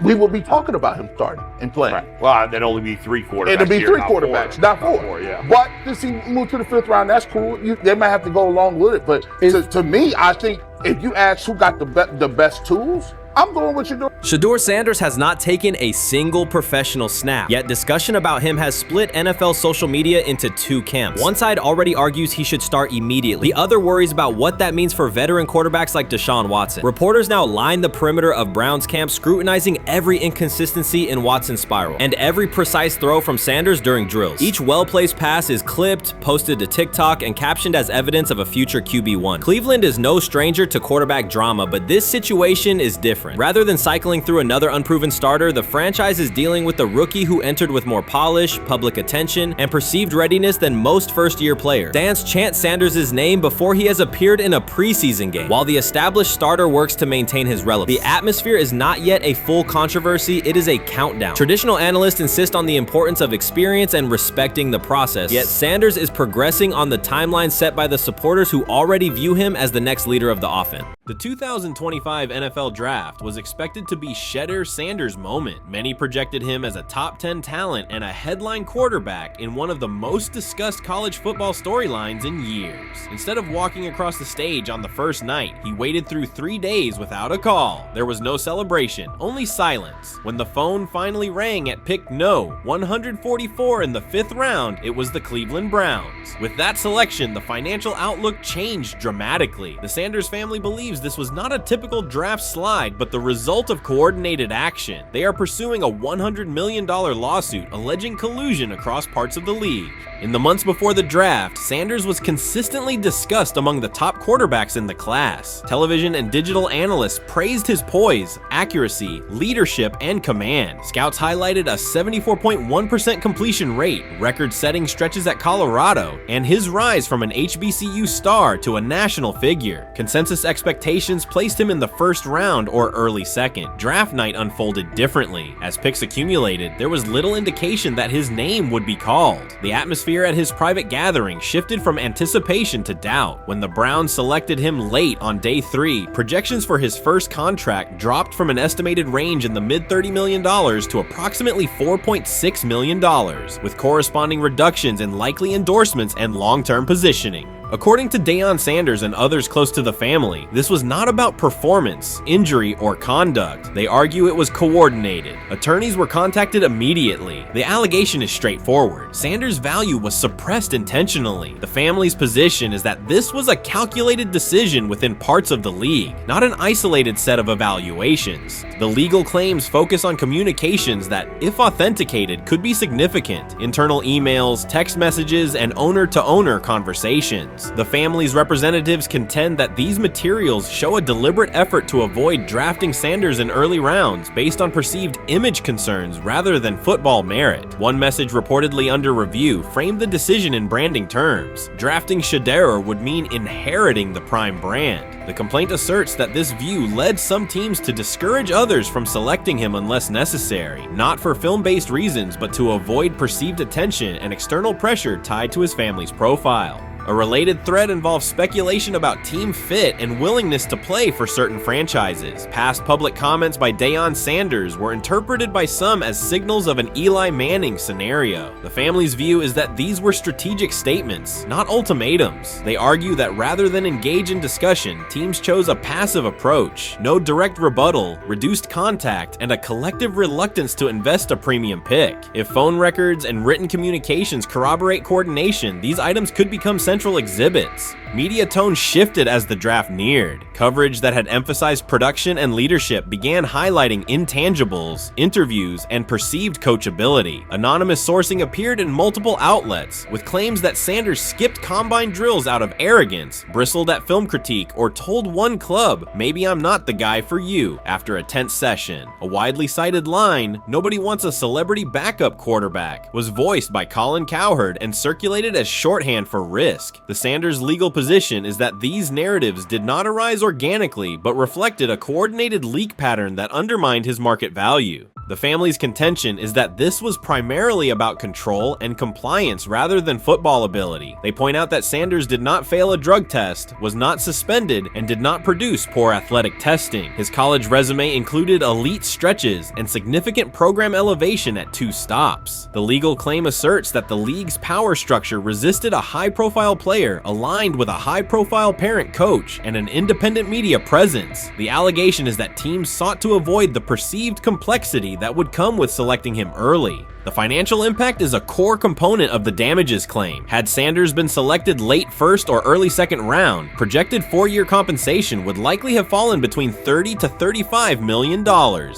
we will be talking about him starting and playing. Right. Well, there'd only be 3 quarterbacks. It'll be 3 quarterbacks, not 4. Not 4, yeah. But since he moved to the 5th round, that's cool. They might have to go along with it. But to me, I think if you ask who got the best tools, I'm going with Shedeur. Shedeur Sanders has not taken a single professional snap, yet discussion about him has split NFL social media into 2 camps. One side already argues he should start immediately. The other worries about what that means for veteran quarterbacks like Deshaun Watson. Reporters now line the perimeter of Browns camp, scrutinizing every inconsistency in Watson's spiral and every precise throw from Sanders during drills. Each well-placed pass is clipped, posted to TikTok, and captioned as evidence of a future QB1. Cleveland is no stranger to quarterback drama, but this situation is different. Rather than cycling through another unproven starter, the franchise is dealing with a rookie who entered with more polish, public attention, and perceived readiness than most first-year players. Fans chant Sanders' name before he has appeared in a preseason game, while the established starter works to maintain his relevance. The atmosphere is not yet a full controversy, it is a countdown. Traditional analysts insist on the importance of experience and respecting the process, yet Sanders is progressing on the timeline set by the supporters who already view him as the next leader of the offense. The 2025 NFL Draft was expected to be Shedeur Sanders' moment. Many projected him as a top 10 talent and a headline quarterback in one of the most discussed college football storylines in years. Instead of walking across the stage on the first night, he waited through 3 days without a call. There was no celebration, only silence. When the phone finally rang at pick no. 144 in the 5th round, it was the Cleveland Browns. With that selection, the financial outlook changed dramatically. The Sanders family believes this was not a typical draft slide, but the result of coordinated action. They are pursuing a $100 million lawsuit alleging collusion across parts of the league. In the months before the draft, Sanders was consistently discussed among the top quarterbacks in the class. Television and digital analysts praised his poise, accuracy, leadership, and command. Scouts highlighted a 74.1% completion rate, record-setting stretches at Colorado, and his rise from an HBCU star to a national figure. Consensus expectations placed him in the 1st round or early 2nd. Draft night unfolded differently. As picks accumulated, there was little indication that his name would be called. The atmosphere at his private gathering shifted from anticipation to doubt. When the Browns selected him late on day 3, projections for his first contract dropped from an estimated range in the mid-$30 million to approximately $4.6 million, with corresponding reductions in likely endorsements and long-term positioning. According to Deion Sanders and others close to the family, this was not about performance, injury, or conduct. They argue it was coordinated. Attorneys were contacted immediately. The allegation is straightforward. Sanders' value was suppressed intentionally. The family's position is that this was a calculated decision within parts of the league, not an isolated set of evaluations. The legal claims focus on communications that, if authenticated, could be significant. Internal emails, text messages, and owner-to-owner conversations. The family's representatives contend that these materials show a deliberate effort to avoid drafting Sanders in early rounds based on perceived image concerns rather than football merit. One message reportedly under review framed the decision in branding terms. Drafting Shedeur would mean inheriting the Prime brand. The complaint asserts that this view led some teams to discourage others from selecting him unless necessary, not for film-based reasons, but to avoid perceived attention and external pressure tied to his family's profile. A related thread involves speculation about team fit and willingness to play for certain franchises. Past public comments by Deion Sanders were interpreted by some as signals of an Eli Manning scenario. The family's view is that these were strategic statements, not ultimatums. They argue that rather than engage in discussion, teams chose a passive approach, no direct rebuttal, reduced contact, and a collective reluctance to invest a premium pick. If phone records and written communications corroborate coordination, these items could become central exhibits. Media tone shifted as the draft neared. Coverage that had emphasized production and leadership began highlighting intangibles, interviews, and perceived coachability. Anonymous sourcing appeared in multiple outlets, with claims that Sanders skipped combine drills out of arrogance, bristled at film critique, or told one club, "Maybe I'm not the guy for you," after a tense session. A widely cited line, "Nobody wants a celebrity backup quarterback," was voiced by Colin Cowherd and circulated as shorthand for risk. The Sanders legal position is that these narratives did not arise organically, but reflected a coordinated leak pattern that undermined his market value. The family's contention is that this was primarily about control and compliance rather than football ability. They point out that Sanders did not fail a drug test, was not suspended, and did not produce poor athletic testing. His college resume included elite stretches and significant program elevation at 2 stops. The legal claim asserts that the league's power structure resisted a high-profile player aligned with a high-profile parent coach and an independent media presence. The allegation is that teams sought to avoid the perceived complexity that would come with selecting him early. The financial impact is a core component of the damages claim. Had Sanders been selected late first or early second round, projected 4-year compensation would likely have fallen between $30 to $35 million,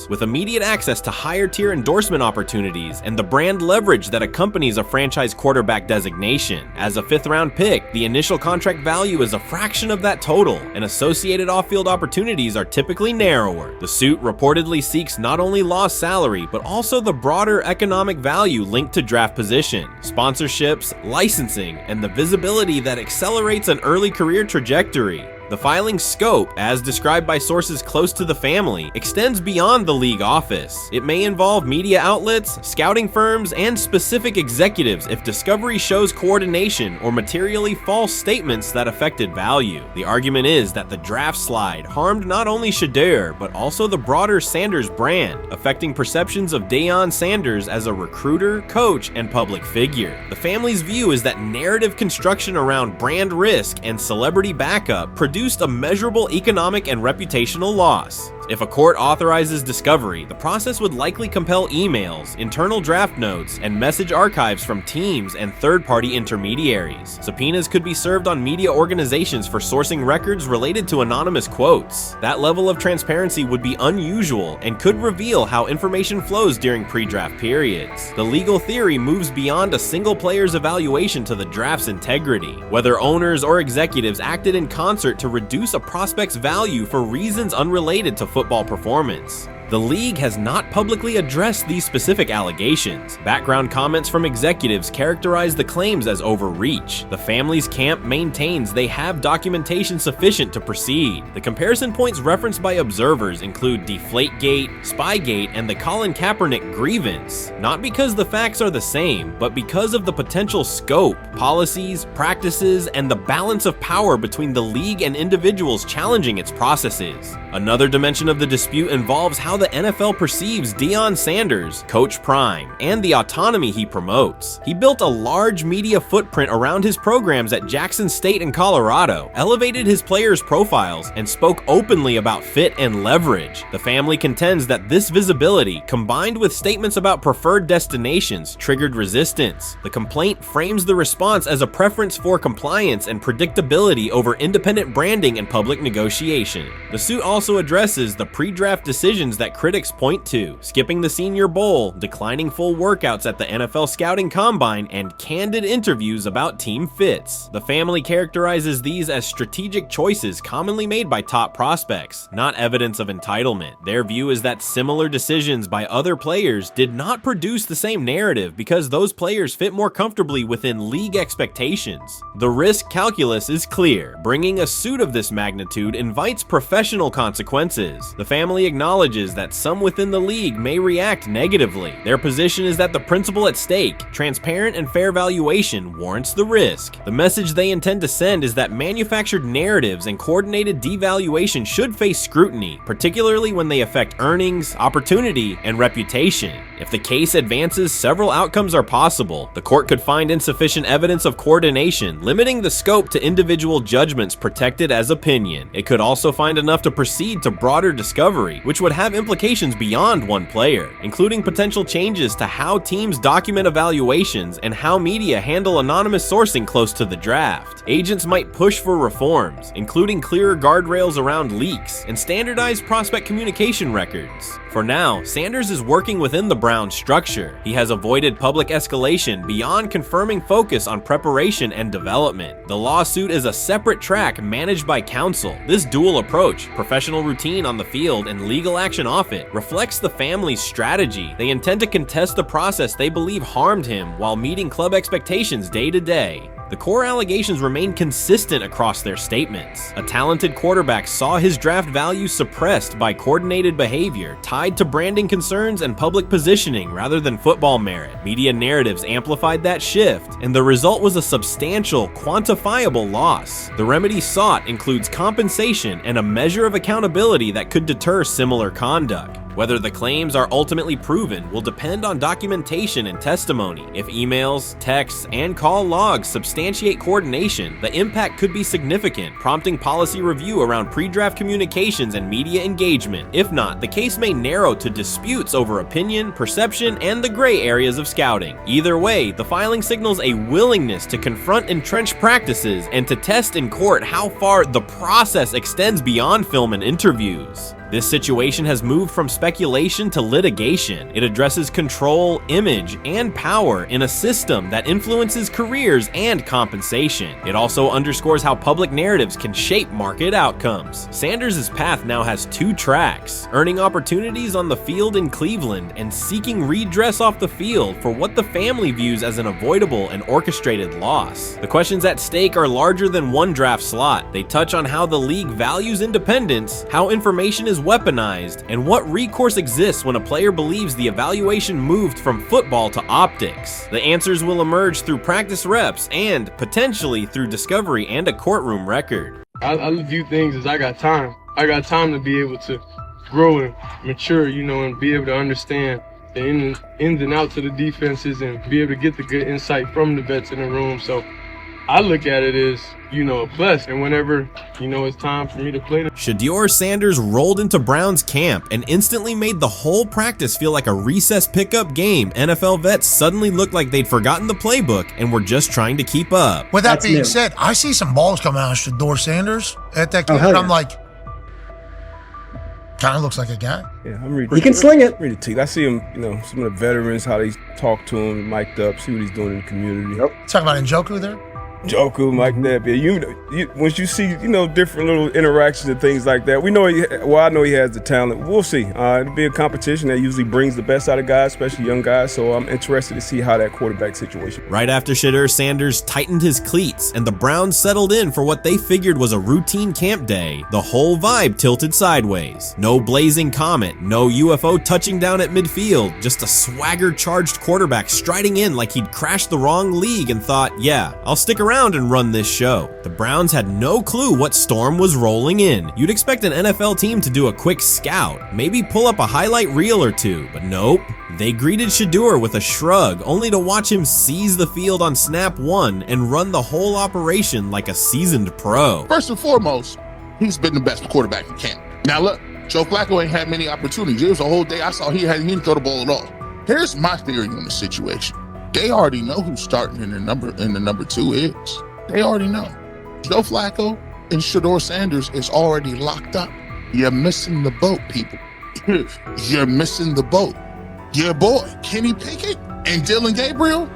with immediate access to higher tier endorsement opportunities and the brand leverage that accompanies a franchise quarterback designation. As a 5th round pick, the initial contract value is a fraction of that total, and associated off-field opportunities are typically narrower. The suit reportedly seeks not only lost salary, but also the broader economic value linked to draft position, sponsorships, licensing, and the visibility that accelerates an early career trajectory. The filing's scope, as described by sources close to the family, extends beyond the league office. It may involve media outlets, scouting firms, and specific executives if discovery shows coordination or materially false statements that affected value. The argument is that the draft slide harmed not only Shedeur, but also the broader Sanders brand, affecting perceptions of Deion Sanders as a recruiter, coach, and public figure. The family's view is that narrative construction around brand risk and celebrity backup produced a measurable economic and reputational loss. If a court authorizes discovery, the process would likely compel emails, internal draft notes, and message archives from teams and third-party intermediaries. Subpoenas could be served on media organizations for sourcing records related to anonymous quotes. That level of transparency would be unusual and could reveal how information flows during pre-draft periods. The legal theory moves beyond a single player's evaluation to the draft's integrity, whether owners or executives acted in concert to reduce a prospect's value for reasons unrelated to football performance. The league has not publicly addressed these specific allegations. Background comments from executives characterize the claims as overreach. The family's camp maintains they have documentation sufficient to proceed. The comparison points referenced by observers include Deflategate, Spygate, and the Colin Kaepernick grievance, not because the facts are the same, but because of the potential scope, policies, practices, and the balance of power between the league and individuals challenging its processes. Another dimension of the dispute involves how the NFL perceives Deion Sanders, Coach Prime, and the autonomy he promotes. He built a large media footprint around his programs at Jackson State and Colorado, elevated his players' profiles, and spoke openly about fit and leverage. The family contends that this visibility, combined with statements about preferred destinations, triggered resistance. The complaint frames the response as a preference for compliance and predictability over independent branding and public negotiation. The suit also addresses the pre-draft decisions that critics point to, skipping the Senior Bowl, declining full workouts at the NFL Scouting Combine, and candid interviews about team fits. The family characterizes these as strategic choices commonly made by top prospects, not evidence of entitlement. Their view is that similar decisions by other players did not produce the same narrative because those players fit more comfortably within league expectations. The risk calculus is clear. Bringing a suit of this magnitude invites professional consequences. The family acknowledges that some within the league may react negatively. Their position is that the principle at stake, transparent and fair valuation, warrants the risk. The message they intend to send is that manufactured narratives and coordinated devaluation should face scrutiny, particularly when they affect earnings, opportunity, and reputation. If the case advances, several outcomes are possible. The court could find insufficient evidence of coordination, limiting the scope to individual judgments protected as opinion. It could also find enough to proceed to broader discovery, which would have implications beyond one player, including potential changes to how teams document evaluations and how media handle anonymous sourcing close to the draft. Agents might push for reforms, including clearer guardrails around leaks and standardized prospect communication records. For now, Sanders is working within the Browns structure. He has avoided public escalation beyond confirming focus on preparation and development. The lawsuit is a separate track managed by counsel. This dual approach, professional routine on the field and legal action off it, reflects the family's strategy. They intend to contest the process they believe harmed him while meeting club expectations day to day. The core allegations remain consistent across their statements. A talented quarterback saw his draft value suppressed by coordinated behavior tied to branding concerns and public positioning rather than football merit. Media narratives amplified that shift, and the result was a substantial, quantifiable loss. The remedy sought includes compensation and a measure of accountability that could deter similar conduct. Whether the claims are ultimately proven will depend on documentation and testimony. If emails, texts, and call logs substantiate coordination, the impact could be significant, prompting policy review around pre-draft communications and media engagement. If not, the case may narrow to disputes over opinion, perception, and the gray areas of scouting. Either way, the filing signals a willingness to confront entrenched practices and to test in court how far the process extends beyond film and interviews. This situation has moved from speculation to litigation. It addresses control, image, and power in a system that influences careers and compensation. It also underscores how public narratives can shape market outcomes. Sanders' path now has two tracks: earning opportunities on the field in Cleveland and seeking redress off the field for what the family views as an avoidable and orchestrated loss. The questions at stake are larger than one draft slot. They touch on how the league values independence, how information is weaponized, and what recourse exists when a player believes the evaluation moved from football to optics. The answers will emerge through practice reps and potentially through discovery and a courtroom record. I view things as I got time. I got time to be able to grow and mature, and be able to understand the ins and outs of the defenses and be able to get the good insight from the vets in the room. So I look at it as, a plus, and whenever, it's time for me to play. Shedeur Sanders rolled into Browns camp and instantly made the whole practice feel like a recess pickup game. NFL vets suddenly looked like they'd forgotten the playbook and were just trying to keep up. With that being said, I see some balls coming out of Shedeur Sanders at that camp, and I'm like, kind of looks like a guy. Yeah, I'm ready. He can sling it. Ready to I see him, some of the veterans, how they talk to him, mic'd up, see what he's doing in the community. Yep. Talking about Njoku there? Joku, Mike that, but once you see, different little interactions and things like that, I know he has the talent. We'll see. It'll be a competition that usually brings the best out of guys, especially young guys. So I'm interested to see how that quarterback situation. Right after Shedeur Sanders tightened his cleats and the Browns settled in for what they figured was a routine camp day, the whole vibe tilted sideways. No blazing comet, no UFO touching down at midfield, just a swagger-charged quarterback striding in like he'd crashed the wrong league and thought, yeah, I'll stick around and run this show. The Browns had no clue what storm was rolling in. You'd expect an NFL team to do a quick scout, maybe pull up a highlight reel or two, but nope. They greeted Shedeur with a shrug, only to watch him seize the field on snap one and run the whole operation like a seasoned pro. First and foremost, he's been the best quarterback in camp. Now look, Joe Flacco ain't had many opportunities. There was a whole day I saw he didn't throw the ball at all. Here's my theory on the situation. They already know who's starting in the number 2 is. They already know. Joe Flacco and Shedeur Sanders is already locked up. You're missing the boat, people. You're missing the boat. Your boy, Kenny Pickett and Dillon Gabriel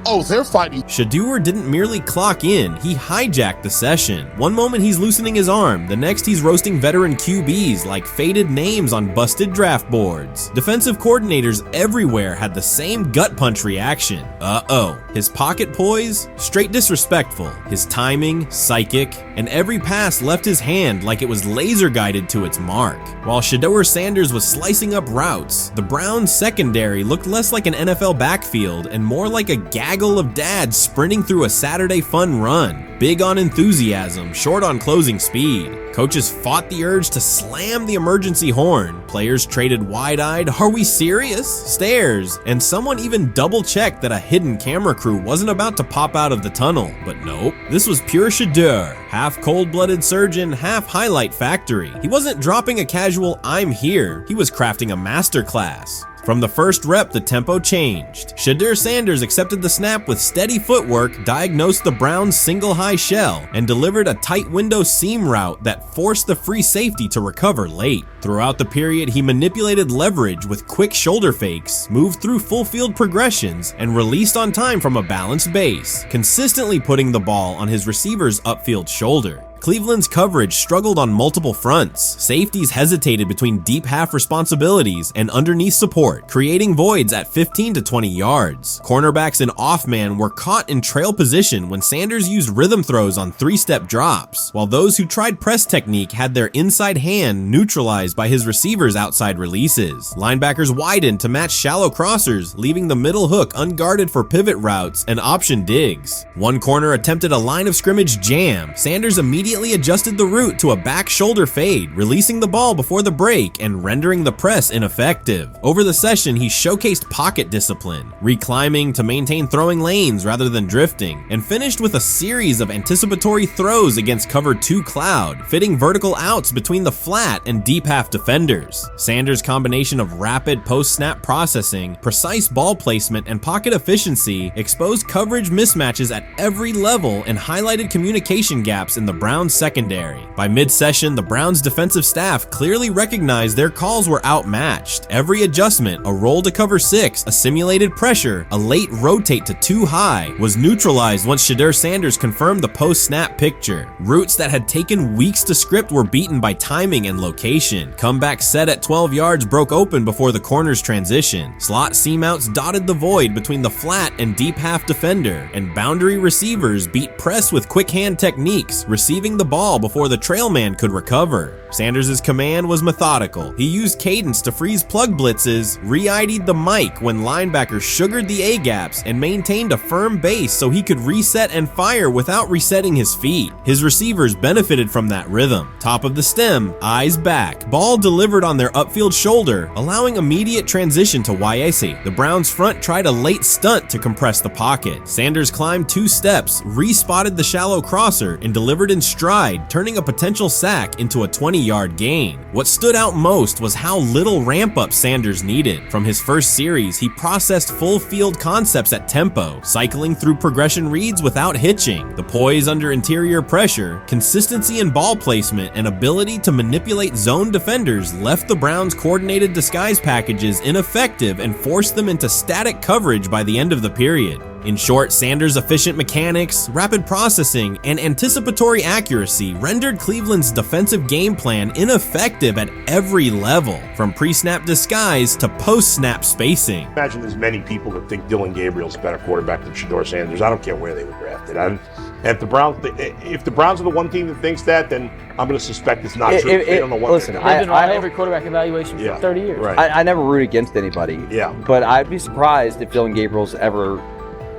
Oh, they're fighting. Shedeur didn't merely clock in, he hijacked the session. One moment he's loosening his arm, the next he's roasting veteran QBs like faded names on busted draft boards. Defensive coordinators everywhere had the same gut punch reaction. Uh-oh. His pocket poise? Straight disrespectful. His timing? Psychic. And every pass left his hand like it was laser guided to its mark. While Shedeur Sanders was slicing up routes, the Browns secondary looked less like an NFL backfield and more like a gaggle of dads sprinting through a Saturday fun run. Big on enthusiasm, short on closing speed. Coaches fought the urge to slam the emergency horn. Players traded wide-eyed, "Are we serious?" stares, and someone even double-checked that a hidden camera crew wasn't about to pop out of the tunnel. But nope, this was pure Shedeur. Half cold-blooded surgeon, half highlight factory. He wasn't dropping a casual "I'm here," he was crafting a masterclass. From the first rep, the tempo changed. Shedeur Sanders accepted the snap with steady footwork, diagnosed the Browns' single high shell, and delivered a tight window seam route that forced the free safety to recover late. Throughout the period, he manipulated leverage with quick shoulder fakes, moved through full field progressions, and released on time from a balanced base, consistently putting the ball on his receiver's upfield shoulder. Cleveland's coverage struggled on multiple fronts. Safeties hesitated between deep half responsibilities and underneath support, creating voids at 15 to 20 yards. Cornerbacks and off-man were caught in trail position when Sanders used rhythm throws on three-step drops, while those who tried press technique had their inside hand neutralized by his receivers' outside releases. Linebackers widened to match shallow crossers, leaving the middle hook unguarded for pivot routes and option digs. One corner attempted a line of scrimmage jam. Sanders immediately adjusted the route to a back shoulder fade, releasing the ball before the break and rendering the press ineffective. Over the session, he showcased pocket discipline, reclimbing to maintain throwing lanes rather than drifting, and finished with a series of anticipatory throws against cover 2 cloud, fitting vertical outs between the flat and deep half defenders. Sanders' combination of rapid post-snap processing, precise ball placement, and pocket efficiency exposed coverage mismatches at every level and highlighted communication gaps in the Browns secondary. By mid-session, the Browns defensive staff clearly recognized their calls were outmatched. Every adjustment, a roll to cover 6, a simulated pressure, a late rotate to 2 high, was neutralized once Shedeur Sanders confirmed the post-snap picture. Routes that had taken weeks to script were beaten by timing and location. Comeback set at 12 yards broke open before the corner's transition. Slot seam-outs dotted the void between the flat and deep half defender, and boundary receivers beat press with quick hand techniques, receiving the ball before the trail man could recover. Sanders' command was methodical. He used cadence to freeze plug blitzes, re-ID'd the mic when linebackers sugared the A-gaps, and maintained a firm base so he could reset and fire without resetting his feet. His receivers benefited from that rhythm. Top of the stem, eyes back, ball delivered on their upfield shoulder, allowing immediate transition to YAC. The Browns front tried a late stunt to compress the pocket. Sanders climbed 2 steps, re-spotted the shallow crosser, and delivered in stride, turning a potential sack into a 20-yard gain. What stood out most was how little ramp-up Sanders needed. From his first series, he processed full-field concepts at tempo, cycling through progression reads without hitching. The poise under interior pressure, consistency in ball placement, and ability to manipulate zone defenders left the Browns' coordinated disguise packages ineffective and forced them into static coverage by the end of the period. In short, Sanders' efficient mechanics, rapid processing, and anticipatory accuracy rendered Cleveland's defensive game plan ineffective at every level, from pre-snap disguise to post-snap spacing. Imagine there's many people that think Dillon Gabriel's a better quarterback than Shedeur Sanders. I don't care where they were drafted. And if the Browns are the one team that thinks that, then I'm going to suspect it's not true. They don't know what listen, I every quarterback evaluation for 30 years. Right. I never root against anybody. Yeah. But I'd be surprised if Dillon Gabriel's ever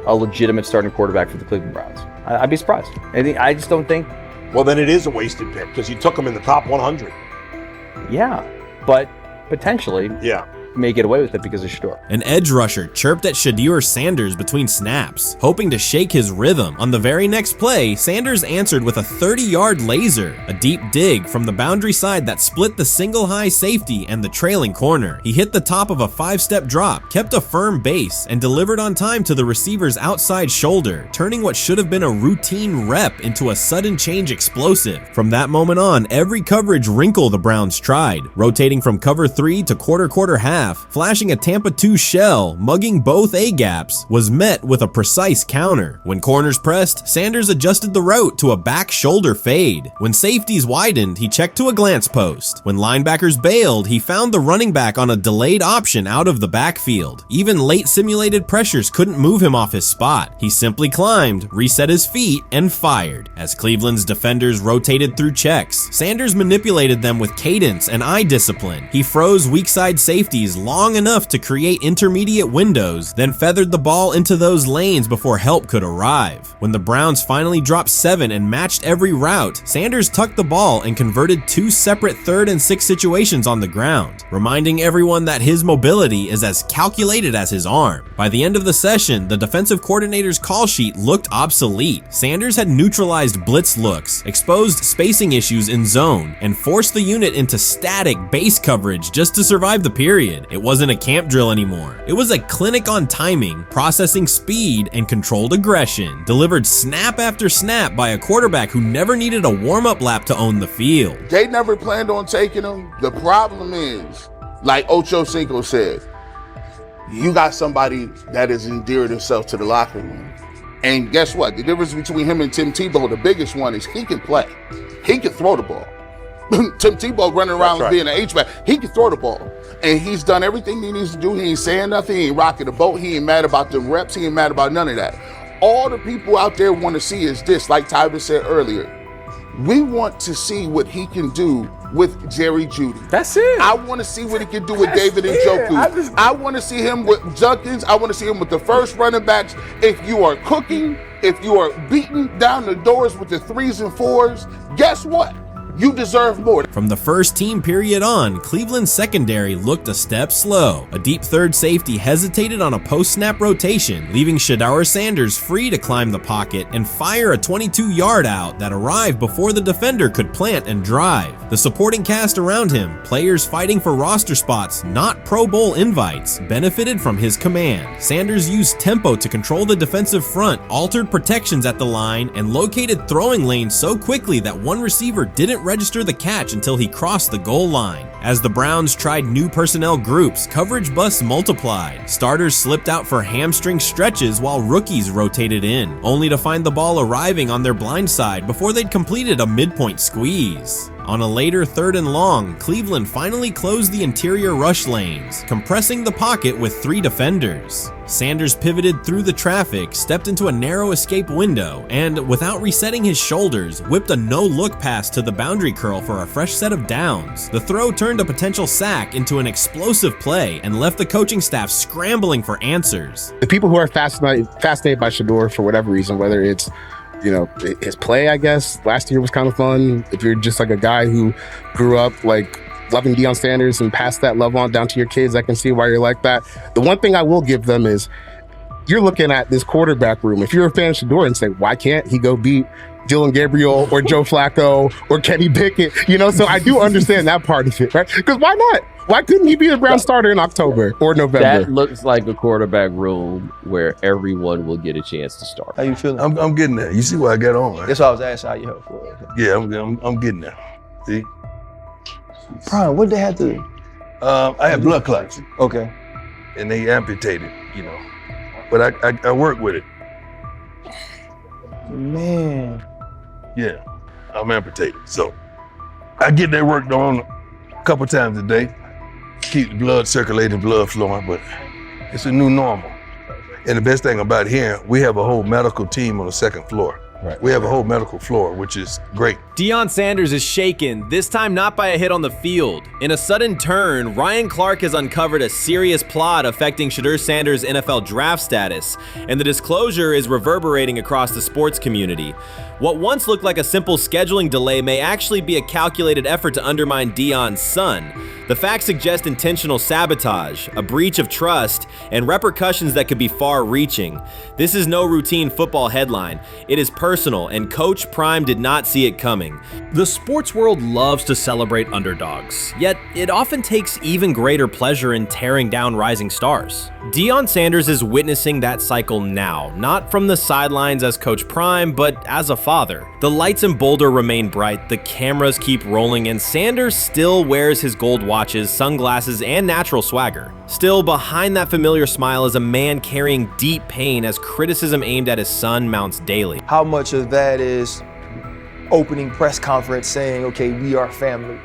a legitimate starting quarterback for the Cleveland Browns. I'd be surprised. I just don't think. Well, then it is a wasted pick because you took him in the top 100. Yeah, but potentially. Yeah. May get away with it because of Shedeur. An edge rusher chirped at Shedeur Sanders between snaps, hoping to shake his rhythm. On the very next play, Sanders answered with a 30-yard laser, a deep dig from the boundary side that split the single high safety and the trailing corner. He hit the top of a 5-step drop, kept a firm base, and delivered on time to the receiver's outside shoulder, turning what should have been a routine rep into a sudden change explosive. From that moment on, every coverage wrinkle the Browns tried, rotating from cover 3 to quarter half, half, flashing a Tampa 2 shell, mugging both A-gaps, was met with a precise counter. When corners pressed, Sanders adjusted the route to a back shoulder fade. When safeties widened, he checked to a glance post. When linebackers bailed, he found the running back on a delayed option out of the backfield. Even late simulated pressures couldn't move him off his spot. He simply climbed, reset his feet, and fired. As Cleveland's defenders rotated through checks, Sanders manipulated them with cadence and eye discipline. He froze weak side safeties long enough to create intermediate windows, then feathered the ball into those lanes before help could arrive. When the Browns finally dropped 7 and matched every route, Sanders tucked the ball and converted 2 separate 3rd and 6 situations on the ground, reminding everyone that his mobility is as calculated as his arm. By the end of the session, the defensive coordinator's call sheet looked obsolete. Sanders had neutralized blitz looks, exposed spacing issues in zone, and forced the unit into static base coverage just to survive the period. It wasn't a camp drill anymore. It was a clinic on timing, processing speed, and controlled aggression, delivered snap after snap by a quarterback who never needed a warm-up lap to own the field. They never planned on taking him. The problem is, like Ocho Cinco said, you got somebody that has endeared himself to the locker room. And guess what? The difference between him and Tim Tebow, the biggest one, is he can play. He can throw the ball. Tim Tebow running around being an H-back, he can throw the ball. And he's done everything he needs to do. He ain't saying nothing. He ain't rocking the boat. He ain't mad about the reps. He ain't mad about none of that. All the people out there want to see is this, like Tyler said earlier. We want to see what he can do with Jerry Jeudy. That's it. I want to see what he can do with David Njoku. I want to see him with Junkins. I want to see him with the first running backs. If you are cooking, if you are beating down the doors with the 3s and 4s, guess what? You deserve more. From the first team period on, Cleveland's secondary looked a step slow. A deep third safety hesitated on a post-snap rotation, leaving Shedeur Sanders free to climb the pocket and fire a 22-yard out that arrived before the defender could plant and drive. The supporting cast around him, players fighting for roster spots, not Pro Bowl invites, benefited from his command. Sanders used tempo to control the defensive front, altered protections at the line, and located throwing lanes so quickly that one receiver didn't register the catch until he crossed the goal line. As the Browns tried new personnel groups, coverage busts multiplied. Starters slipped out for hamstring stretches while rookies rotated in, only to find the ball arriving on their blind side before they'd completed a midpoint squeeze. On a later 3rd and long, Cleveland finally closed the interior rush lanes, compressing the pocket with 3 defenders. Sanders pivoted through the traffic, stepped into a narrow escape window, and, without resetting his shoulders, whipped a no-look pass to the boundary curl for a fresh set of downs. The throw turned a potential sack into an explosive play and left the coaching staff scrambling for answers. The people who are fascinated by Shedeur for whatever reason, whether it's his play, I guess, last year was kind of fun. If you're just like a guy who grew up like loving Deion Sanders and passed that love on down to your kids, I can see why you're like that. The one thing I will give them is you're looking at this quarterback room. If you're a fan of Shedeur and say, why can't he go beat Dillon Gabriel or Joe Flacco or Kenny Pickett? So I do understand that part of it, right? Because why not? Why couldn't he be a Brown starter in October or November? That looks like a quarterback room where everyone will get a chance to start. How you feeling? I'm getting there. You see what I got on, right? That's why I was asking how you help for it. Yeah, I'm getting there. See? Brian, what did they have to do? I had blood clots. Okay. And they amputated, But I work with it. Man. Yeah, I'm amputated. So I get that work on a couple times a day. Keep the blood circulating, blood flowing, but it's a new normal. And the best thing about here, we have a whole medical team on the 2nd floor. Right. We have a whole medical floor, which is great. Deion Sanders is shaken, this time not by a hit on the field. In a sudden turn, Ryan Clark has uncovered a serious plot affecting Shedeur Sanders' NFL draft status, and the disclosure is reverberating across the sports community. What once looked like a simple scheduling delay may actually be a calculated effort to undermine Deion's son. The facts suggest intentional sabotage, a breach of trust, and repercussions that could be far-reaching. This is no routine football headline. It is personal, and Coach Prime did not see it coming. The sports world loves to celebrate underdogs, yet it often takes even greater pleasure in tearing down rising stars. Deion Sanders is witnessing that cycle now, not from the sidelines as Coach Prime, but as a father. The lights in Boulder remain bright, the cameras keep rolling, and Sanders still wears his gold watches, sunglasses, and natural swagger. Still, behind that familiar smile is a man carrying deep pain as criticism aimed at his son mounts daily. How much of that is opening press conference saying, okay, we are family,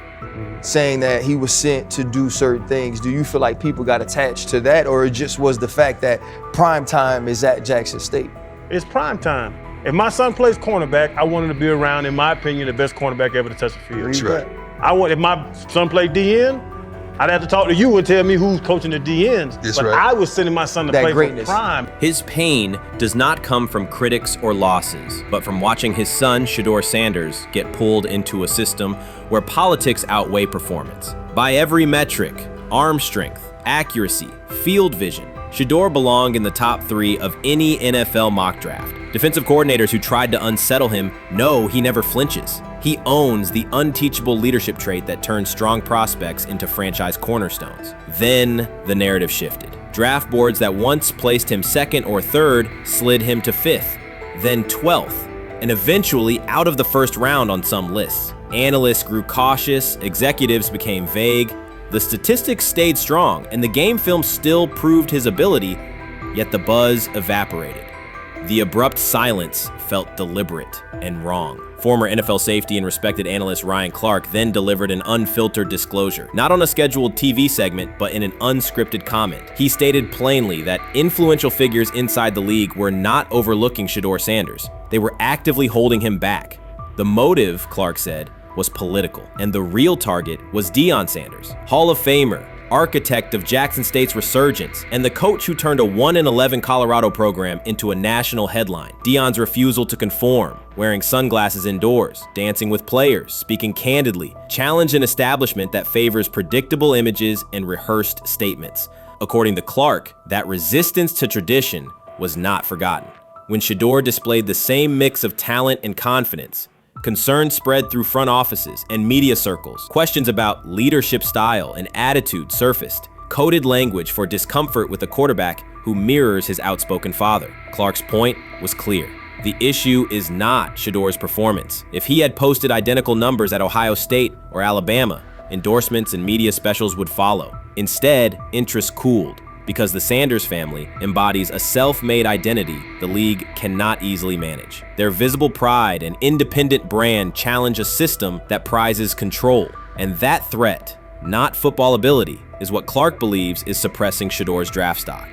saying that he was sent to do certain things? Do you feel like people got attached to that, or it just was the fact that prime time is at Jackson State? It's prime time. If my son plays cornerback, I want him to be around, in my opinion, the best cornerback ever to touch the field. That's right. If my son played DN, I'd have to talk to you and tell me who's coaching the DNs. That's but right. I was sending my son to play for prime. His pain does not come from critics or losses, but from watching his son, Shedeur Sanders, get pulled into a system where politics outweigh performance. By every metric, arm strength, accuracy, field vision, Shedeur belonged in the top 3 of any NFL mock draft. Defensive coordinators who tried to unsettle him know he never flinches. He owns the unteachable leadership trait that turns strong prospects into franchise cornerstones. Then the narrative shifted. Draft boards that once placed him 2nd or 3rd slid him to 5th, then 12th, and eventually out of the 1st round on some lists. Analysts grew cautious, executives became vague. The statistics stayed strong, and the game film still proved his ability, yet the buzz evaporated. The abrupt silence felt deliberate and wrong. Former NFL safety and respected analyst Ryan Clark then delivered an unfiltered disclosure, not on a scheduled TV segment, but in an unscripted comment. He stated plainly that influential figures inside the league were not overlooking Shedeur Sanders. They were actively holding him back. The motive, Clark said, was political, and the real target was Deion Sanders, Hall of Famer, architect of Jackson State's resurgence, and the coach who turned a 1-11 Colorado program into a national headline. Deion's refusal to conform, wearing sunglasses indoors, dancing with players, speaking candidly, challenged an establishment that favors predictable images and rehearsed statements. According to Clark, that resistance to tradition was not forgotten. When Shedeur displayed the same mix of talent and confidence, concern spread through front offices and media circles. Questions about leadership style and attitude surfaced. Coded language for discomfort with a quarterback who mirrors his outspoken father. Clark's point was clear. The issue is not Shedeur's performance. If he had posted identical numbers at Ohio State or Alabama, endorsements and media specials would follow. Instead, interest cooled, because the Sanders family embodies a self-made identity the league cannot easily manage. Their visible pride and independent brand challenge a system that prizes control. And that threat, not football ability, is what Clark believes is suppressing Shedeur's draft stock.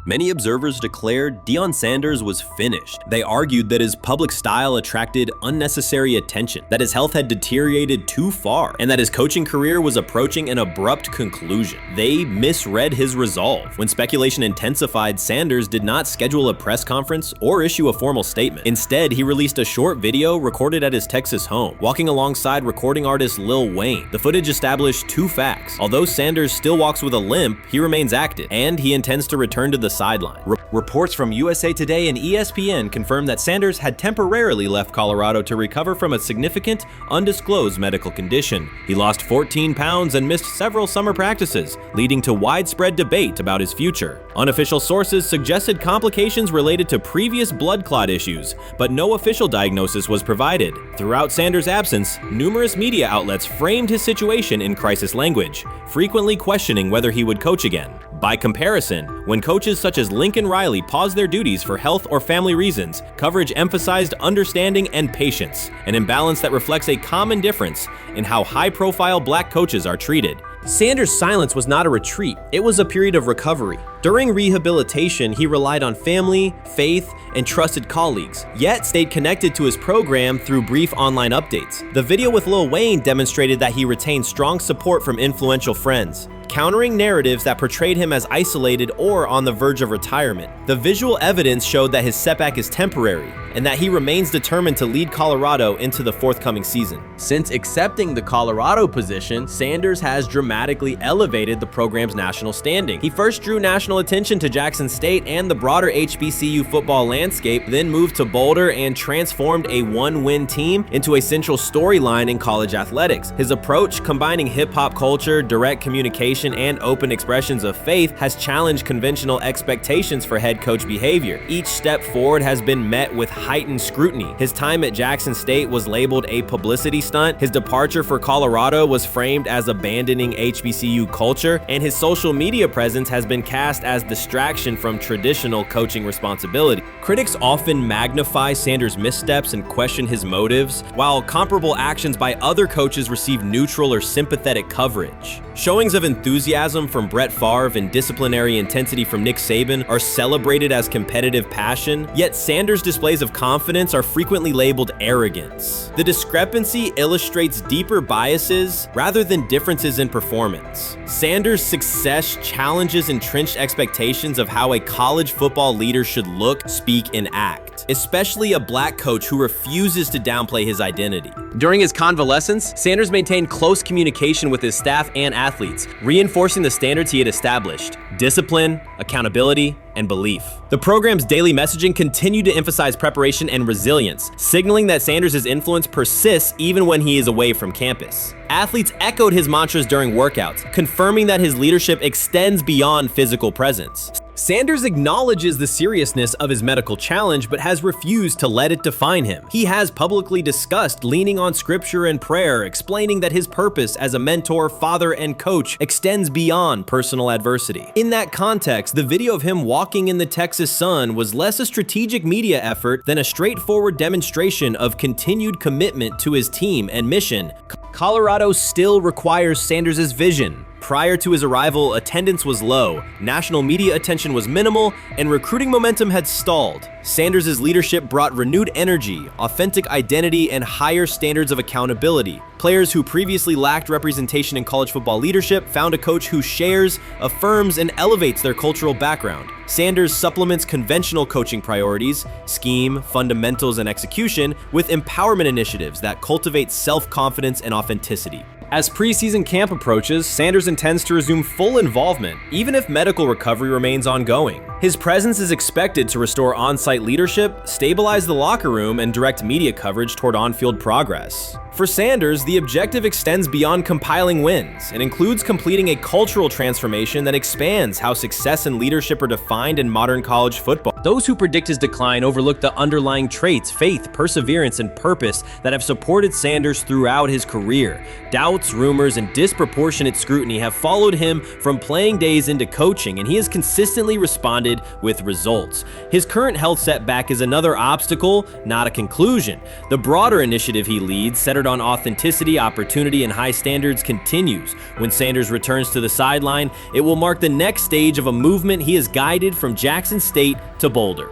Many observers declared Deion Sanders was finished. They argued that his public style attracted unnecessary attention, that his health had deteriorated too far, and that his coaching career was approaching an abrupt conclusion. They misread his resolve. When speculation intensified, Sanders did not schedule a press conference or issue a formal statement. Instead, he released a short video recorded at his Texas home, walking alongside recording artist Lil Wayne. The footage established 2 facts. Although Sanders still walks with a limp, he remains active, and he intends to return to the sideline. Reports from USA Today and ESPN confirmed that Sanders had temporarily left Colorado to recover from a significant, undisclosed medical condition. He lost 14 pounds and missed several summer practices, leading to widespread debate about his future. Unofficial sources suggested complications related to previous blood clot issues, but no official diagnosis was provided. Throughout Sanders' absence, numerous media outlets framed his situation in crisis language, frequently questioning whether he would coach again. By comparison, when coaches such as Lincoln Riley paused their duties for health or family reasons, coverage emphasized understanding and patience, an imbalance that reflects a common difference in how high-profile black coaches are treated. Sanders' silence was not a retreat, it was a period of recovery. During rehabilitation, he relied on family, faith, and trusted colleagues, yet stayed connected to his program through brief online updates. The video with Lil Wayne demonstrated that he retained strong support from influential friends, countering narratives that portrayed him as isolated or on the verge of retirement. The visual evidence showed that his setback is temporary, and that he remains determined to lead Colorado into the forthcoming season. Since accepting the Colorado position, Sanders has dramatically elevated the program's national standing. He first drew national attention to Jackson State and the broader HBCU football landscape, then moved to Boulder and transformed a one-win team into a central storyline in college athletics. His approach, combining hip-hop culture, direct communication, and open expressions of faith, has challenged conventional expectations for head coach behavior. Each step forward has been met with heightened scrutiny. His time at Jackson State was labeled a publicity stunt, his departure for Colorado was framed as abandoning HBCU culture, and his social media presence has been cast as distraction from traditional coaching responsibility. Critics often magnify Sanders' missteps and question his motives, while comparable actions by other coaches receive neutral or sympathetic coverage. Showings of enthusiasm from Brett Favre and disciplinary intensity from Nick Saban are celebrated as competitive passion, yet Sanders' displays of confidence are frequently labeled arrogance. The discrepancy illustrates deeper biases rather than differences in performance. Sanders' success challenges entrenched expectations of how a college football leader should look, speak, and act, especially a black coach who refuses to downplay his identity. During his convalescence, Sanders maintained close communication with his staff and athletes, reinforcing the standards he had established: discipline, accountability, and belief. The program's daily messaging continued to emphasize preparation and resilience, signaling that Sanders' influence persists even when he is away from campus. Athletes echoed his mantras during workouts, confirming that his leadership extends beyond physical presence. Sanders acknowledges the seriousness of his medical challenge, but has refused to let it define him. He has publicly discussed leaning on scripture and prayer, explaining that his purpose as a mentor, father, and coach extends beyond personal adversity. In that context, the video of him walking in the Texas sun was less a strategic media effort than a straightforward demonstration of continued commitment to his team and mission. Colorado still requires Sanders' vision. Prior to his arrival, attendance was low, national media attention was minimal, and recruiting momentum had stalled. Sanders' leadership brought renewed energy, authentic identity, and higher standards of accountability. Players who previously lacked representation in college football leadership found a coach who shares, affirms, and elevates their cultural background. Sanders supplements conventional coaching priorities, scheme, fundamentals, and execution with empowerment initiatives that cultivate self-confidence and authenticity. As preseason camp approaches, Sanders intends to resume full involvement, even if medical recovery remains ongoing. His presence is expected to restore on-site leadership, stabilize the locker room, and direct media coverage toward on-field progress. For Sanders, the objective extends beyond compiling wins and includes completing a cultural transformation that expands how success and leadership are defined in modern college football. Those who predict his decline overlook the underlying traits, faith, perseverance, and purpose that have supported Sanders throughout his career. Doubts, rumors, and disproportionate scrutiny have followed him from playing days into coaching, and he has consistently responded with results. His current health setback is another obstacle, not a conclusion. The broader initiative he leads, centered on authenticity, opportunity, and high standards, continues. When Sanders returns to the sideline, it will mark the next stage of a movement he has guided from Jackson State to Boulder.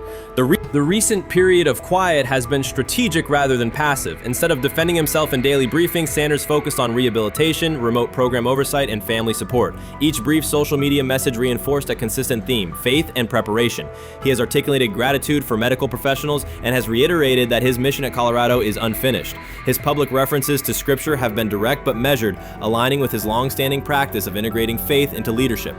The recent period of quiet has been strategic rather than passive. Instead of defending himself in daily briefings, Sanders focused on rehabilitation, remote program oversight, and family support. Each brief social media message reinforced a consistent theme: faith and preparation. He has articulated gratitude for medical professionals and has reiterated that his mission at Colorado is unfinished. His public references to scripture have been direct but measured, aligning with his long-standing practice of integrating faith into leadership.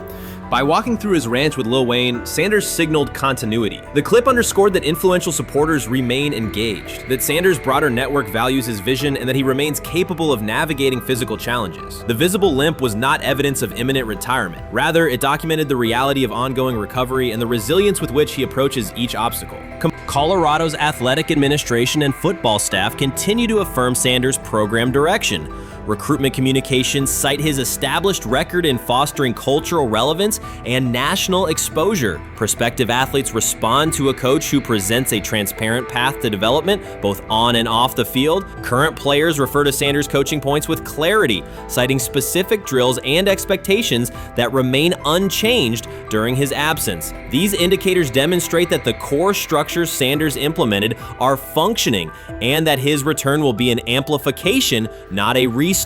By walking through his ranch with Lil Wayne, Sanders signaled continuity. The clip underscored that influential supporters remain engaged, that Sanders' broader network values his vision, and that he remains capable of navigating physical challenges. The visible limp was not evidence of imminent retirement. Rather, it documented the reality of ongoing recovery and the resilience with which he approaches each obstacle. Colorado's athletic administration and football staff continue to affirm Sanders' program direction. Recruitment communications cite his established record in fostering cultural relevance and national exposure. Prospective athletes respond to a coach who presents a transparent path to development, both on and off the field. Current players refer to Sanders' coaching points with clarity, citing specific drills and expectations that remain unchanged during his absence. These indicators demonstrate that the core structures Sanders implemented are functioning and that his return will be an amplification, not a restart.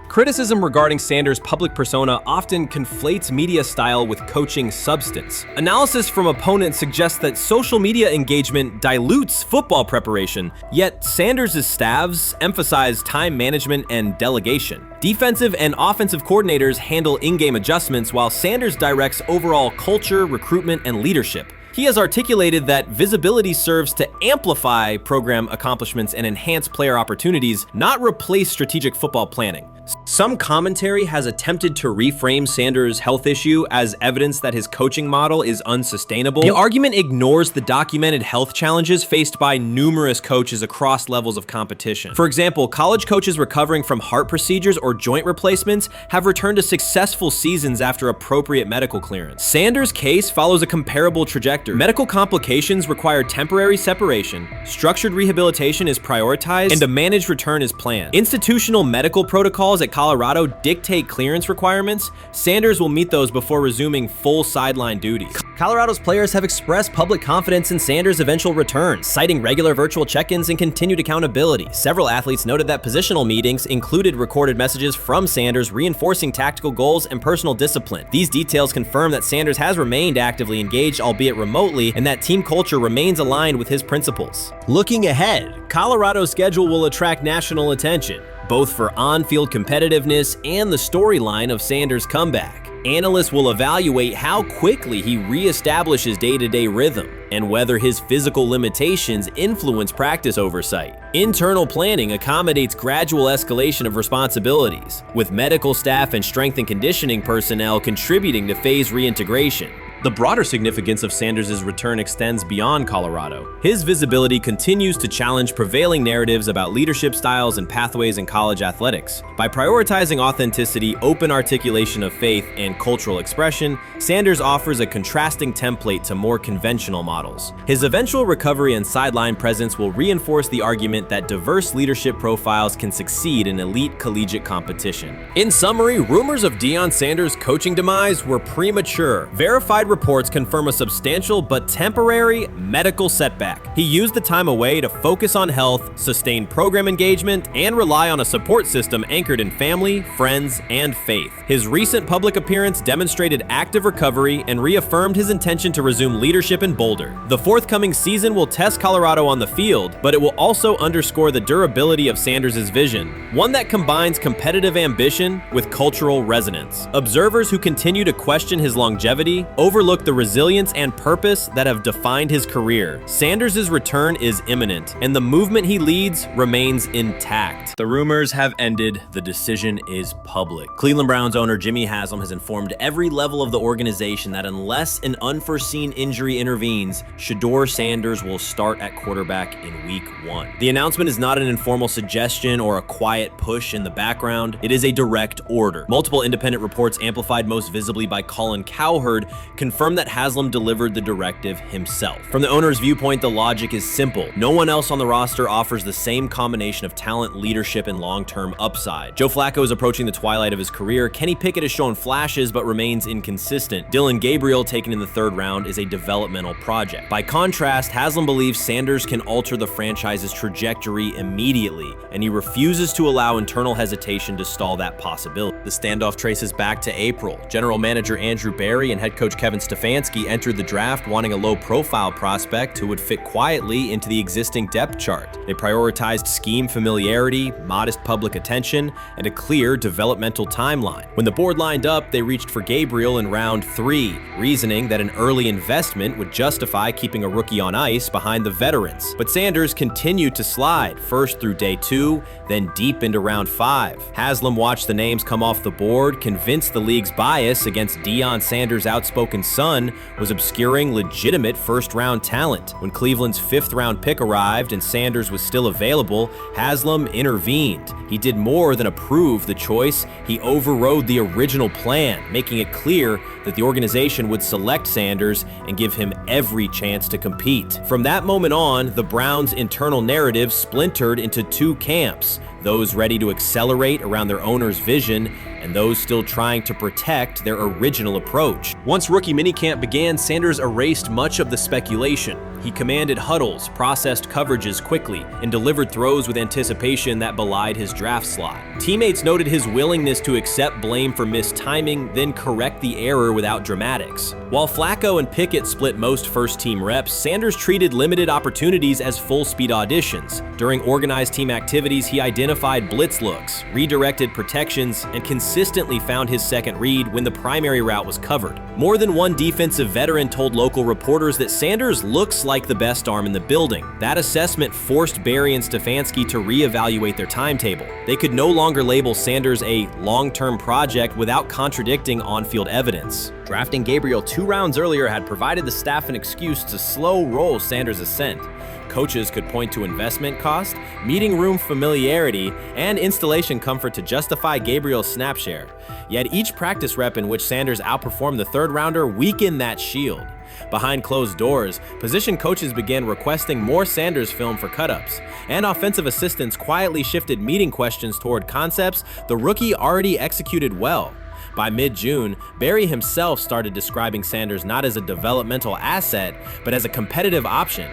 Criticism regarding Sanders' public persona often conflates media style with coaching substance. Analysis from opponents suggests that social media engagement dilutes football preparation, yet Sanders' staffs emphasize time management and delegation. Defensive and offensive coordinators handle in-game adjustments while Sanders directs overall culture, recruitment, and leadership. He has articulated that visibility serves to amplify program accomplishments and enhance player opportunities, not replace strategic football planning. Some commentary has attempted to reframe Sanders' health issue as evidence that his coaching model is unsustainable. The argument ignores the documented health challenges faced by numerous coaches across levels of competition. For example, college coaches recovering from heart procedures or joint replacements have returned to successful seasons after appropriate medical clearance. Sanders' case follows a comparable trajectory. Medical complications require temporary separation, structured rehabilitation is prioritized, and a managed return is planned. Institutional medical protocols at Colorado dictate clearance requirements. Sanders will meet those before resuming full sideline duties. Colorado's players have expressed public confidence in Sanders' eventual return, citing regular virtual check-ins and continued accountability. Several athletes noted that positional meetings included recorded messages from Sanders reinforcing tactical goals and personal discipline. These details confirm that Sanders has remained actively engaged, albeit remotely, and that team culture remains aligned with his principles. Looking ahead, Colorado's schedule will attract national attention, both for on-field competitiveness and the storyline of Sanders' comeback. Analysts will evaluate how quickly he reestablishes day-to-day rhythm and whether his physical limitations influence practice oversight. Internal planning accommodates gradual escalation of responsibilities, with medical staff and strength and conditioning personnel contributing to phase reintegration. The broader significance of Sanders' return extends beyond Colorado. His visibility continues to challenge prevailing narratives about leadership styles and pathways in college athletics. By prioritizing authenticity, open articulation of faith, and cultural expression, Sanders offers a contrasting template to more conventional models. His eventual recovery and sideline presence will reinforce the argument that diverse leadership profiles can succeed in elite collegiate competition. In summary, rumors of Deion Sanders' coaching demise were premature. Verified reports confirm a substantial but temporary medical setback. He used the time away to focus on health, sustain program engagement, and rely on a support system anchored in family, friends, and faith. His recent public appearance demonstrated active recovery and reaffirmed his intention to resume leadership in Boulder. The forthcoming season will test Colorado on the field, but it will also underscore the durability of Sanders' vision, one that combines competitive ambition with cultural resonance. Observers who continue to question his longevity overlook the resilience and purpose that have defined his career. Sanders' return is imminent, and the movement he leads remains intact. The rumors have ended. The decision is public. Cleveland Browns owner Jimmy Haslam has informed every level of the organization that unless an unforeseen injury intervenes, Shedeur Sanders will start at quarterback in Week 1. The announcement is not an informal suggestion or a quiet push in the background. It is a direct order. Multiple independent reports, amplified most visibly by Colin Cowherd, confirmed that Haslam delivered the directive himself. From the owner's viewpoint, the logic is simple. No one else on the roster offers the same combination of talent, leadership, and long-term upside. Joe Flacco is approaching the twilight of his career. Kenny Pickett has shown flashes but remains inconsistent. Dillon Gabriel, taken in the 3rd round, is a developmental project. By contrast, Haslam believes Sanders can alter the franchise's trajectory immediately, and he refuses to allow internal hesitation to stall that possibility. The standoff traces back to April. General manager Andrew Berry and head coach Kevin Stefanski entered the draft wanting a low-profile prospect who would fit quietly into the existing depth chart. They prioritized scheme familiarity, modest public attention, and a clear developmental timeline. When the board lined up, they reached for Gabriel in round 3, reasoning that an early investment would justify keeping a rookie on ice behind the veterans. But Sanders continued to slide, first through day 2, then deep into round 5. Haslam watched the names come off the board, convinced the league's bias against Deion Sanders' outspoken son was obscuring legitimate first-round talent. When Cleveland's 5th-round pick arrived and Sanders was still available, Haslam intervened. He did more than approve the choice. He overrode the original plan, making it clear that the organization would select Sanders and give him every chance to compete. From that moment on, the Browns' internal narrative splintered into 2 camps: those ready to accelerate around their owner's vision, and those still trying to protect their original approach. Once rookie minicamp began, Sanders erased much of the speculation. He commanded huddles, processed coverages quickly, and delivered throws with anticipation that belied his draft slot. Teammates noted his willingness to accept blame for missed timing, then correct the error without dramatics. While Flacco and Pickett split most first-team reps, Sanders treated limited opportunities as full-speed auditions. During organized team activities, he identified blitz looks, redirected protections, and consistently found his second read when the primary route was covered. More than one defensive veteran told local reporters that Sanders looks like like the best arm in the building. That assessment forced Barry and Stefanski to reevaluate their timetable. They could no longer label Sanders a long-term project without contradicting on-field evidence. Drafting Gabriel 2 rounds earlier had provided the staff an excuse to slow roll Sanders' ascent. Coaches could point to investment cost, meeting room familiarity, and installation comfort to justify Gabriel's snap share. Yet each practice rep in which Sanders outperformed the 3rd rounder weakened that shield. Behind closed doors, position coaches began requesting more Sanders film for cut-ups, and offensive assistants quietly shifted meeting questions toward concepts the rookie already executed well. By mid-June, Barry himself started describing Sanders not as a developmental asset, but as a competitive option.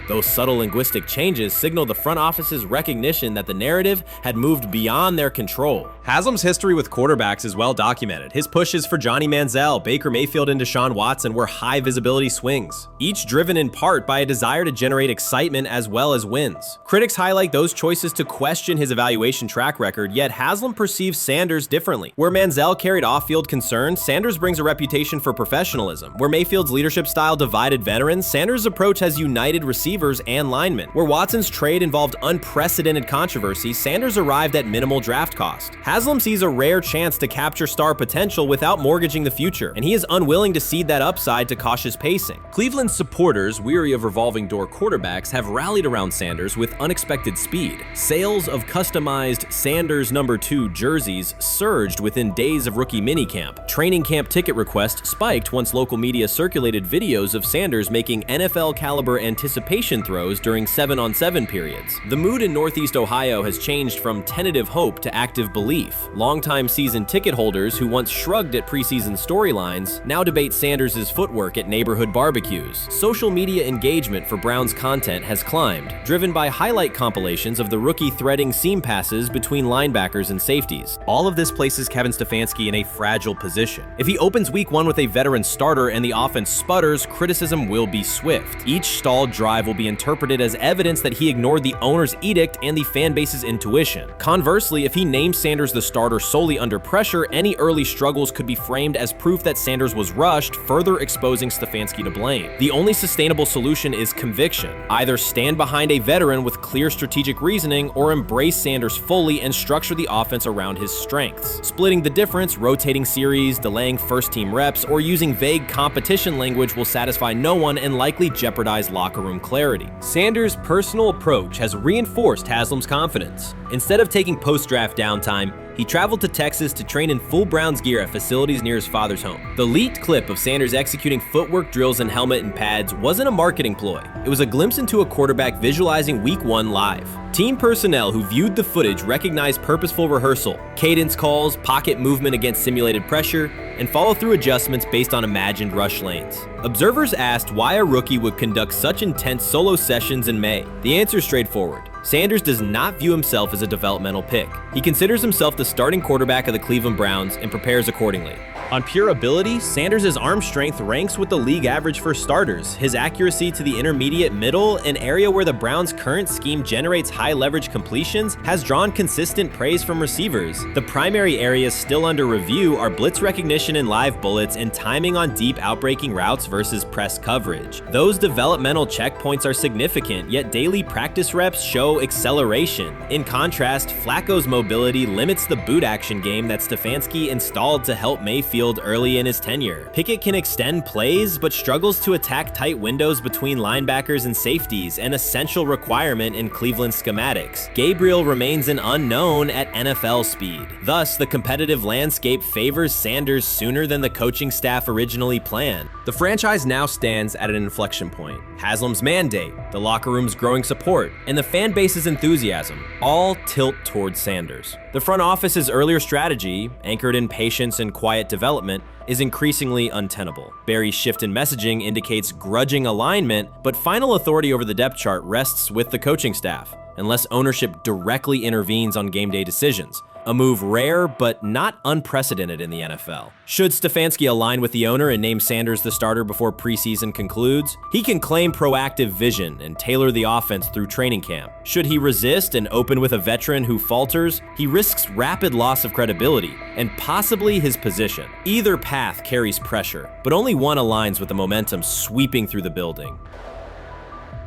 Those subtle linguistic changes signal the front office's recognition that the narrative had moved beyond their control. Haslam's history with quarterbacks is well documented. His pushes for Johnny Manziel, Baker Mayfield, and Deshaun Watson were high-visibility swings, each driven in part by a desire to generate excitement as well as wins. Critics highlight those choices to question his evaluation track record, yet Haslam perceives Sanders differently. Where Manziel carried off-field concerns, Sanders brings a reputation for professionalism. Where Mayfield's leadership style divided veterans, Sanders' approach has united receivers and linemen. Where Watson's trade involved unprecedented controversy, Sanders arrived at minimal draft cost. Haslam sees a rare chance to capture star potential without mortgaging the future, and he is unwilling to cede that upside to cautious pacing. Cleveland's supporters, weary of revolving door quarterbacks, have rallied around Sanders with unexpected speed. Sales of customized Sanders number 2 jerseys surged within days of rookie minicamp. Training camp ticket requests spiked once local media circulated videos of Sanders making NFL-caliber anticipation throws during 7-on-7 periods. The mood in Northeast Ohio has changed from tentative hope to active belief. Longtime season ticket holders who once shrugged at preseason storylines now debate Sanders' footwork at neighborhood barbecues. Social media engagement for Brown's content has climbed, driven by highlight compilations of the rookie threading seam passes between linebackers and safeties. All of this places Kevin Stefanski in a fragile position. If he opens week 1 with a veteran starter and the offense sputters, criticism will be swift. Each stalled drive will be interpreted as evidence that he ignored the owner's edict and the fan base's intuition. Conversely, if he names Sanders the starter solely under pressure, any early struggles could be framed as proof that Sanders was rushed, further exposing Stefanski to blame. The only sustainable solution is conviction. Either stand behind a veteran with clear strategic reasoning or embrace Sanders fully and structure the offense around his strengths. Splitting the difference, rotating series, delaying first-team reps, or using vague competition language will satisfy no one and likely jeopardize locker room clarity. Sanders' personal approach has reinforced Haslam's confidence. Instead of taking post-draft downtime, he traveled to Texas to train in full Browns gear at facilities near his father's home. The leaked clip of Sanders executing footwork drills in helmet and pads wasn't a marketing ploy. It was a glimpse into a quarterback visualizing Week 1 live. Team personnel who viewed the footage recognized purposeful rehearsal, cadence calls, pocket movement against simulated pressure, and follow-through adjustments based on imagined rush lanes. Observers asked why a rookie would conduct such intense solo sessions in May. The answer is straightforward. Sanders does not view himself as a developmental pick. He considers himself the starting quarterback of the Cleveland Browns and prepares accordingly. On pure ability, Sanders' arm strength ranks with the league average for starters. His accuracy to the intermediate middle, an area where the Browns' current scheme generates high-leverage completions, has drawn consistent praise from receivers. The primary areas still under review are blitz recognition and live bullets and timing on deep outbreaking routes versus press coverage. Those developmental checkpoints are significant, yet daily practice reps show acceleration. In contrast, Flacco's mobility limits the boot action game that Stefanski installed to help Mayfield early in his tenure. Pickett can extend plays, but struggles to attack tight windows between linebackers and safeties, an essential requirement in Cleveland schematics. Gabriel remains an unknown at NFL speed. Thus, the competitive landscape favors Sanders sooner than the coaching staff originally planned. The franchise now stands at an inflection point. Haslam's mandate, the locker room's growing support, and the fan base's enthusiasm all tilt towards Sanders. The front office's earlier strategy, anchored in patience and quiet development, is increasingly untenable. Barry's shift in messaging indicates grudging alignment, but final authority over the depth chart rests with the coaching staff, unless ownership directly intervenes on game day decisions. A move rare, but not unprecedented in the NFL. Should Stefanski align with the owner and name Sanders the starter before preseason concludes, he can claim proactive vision and tailor the offense through training camp. Should he resist and open with a veteran who falters, he risks rapid loss of credibility and possibly his position. Either path carries pressure, but only one aligns with the momentum sweeping through the building.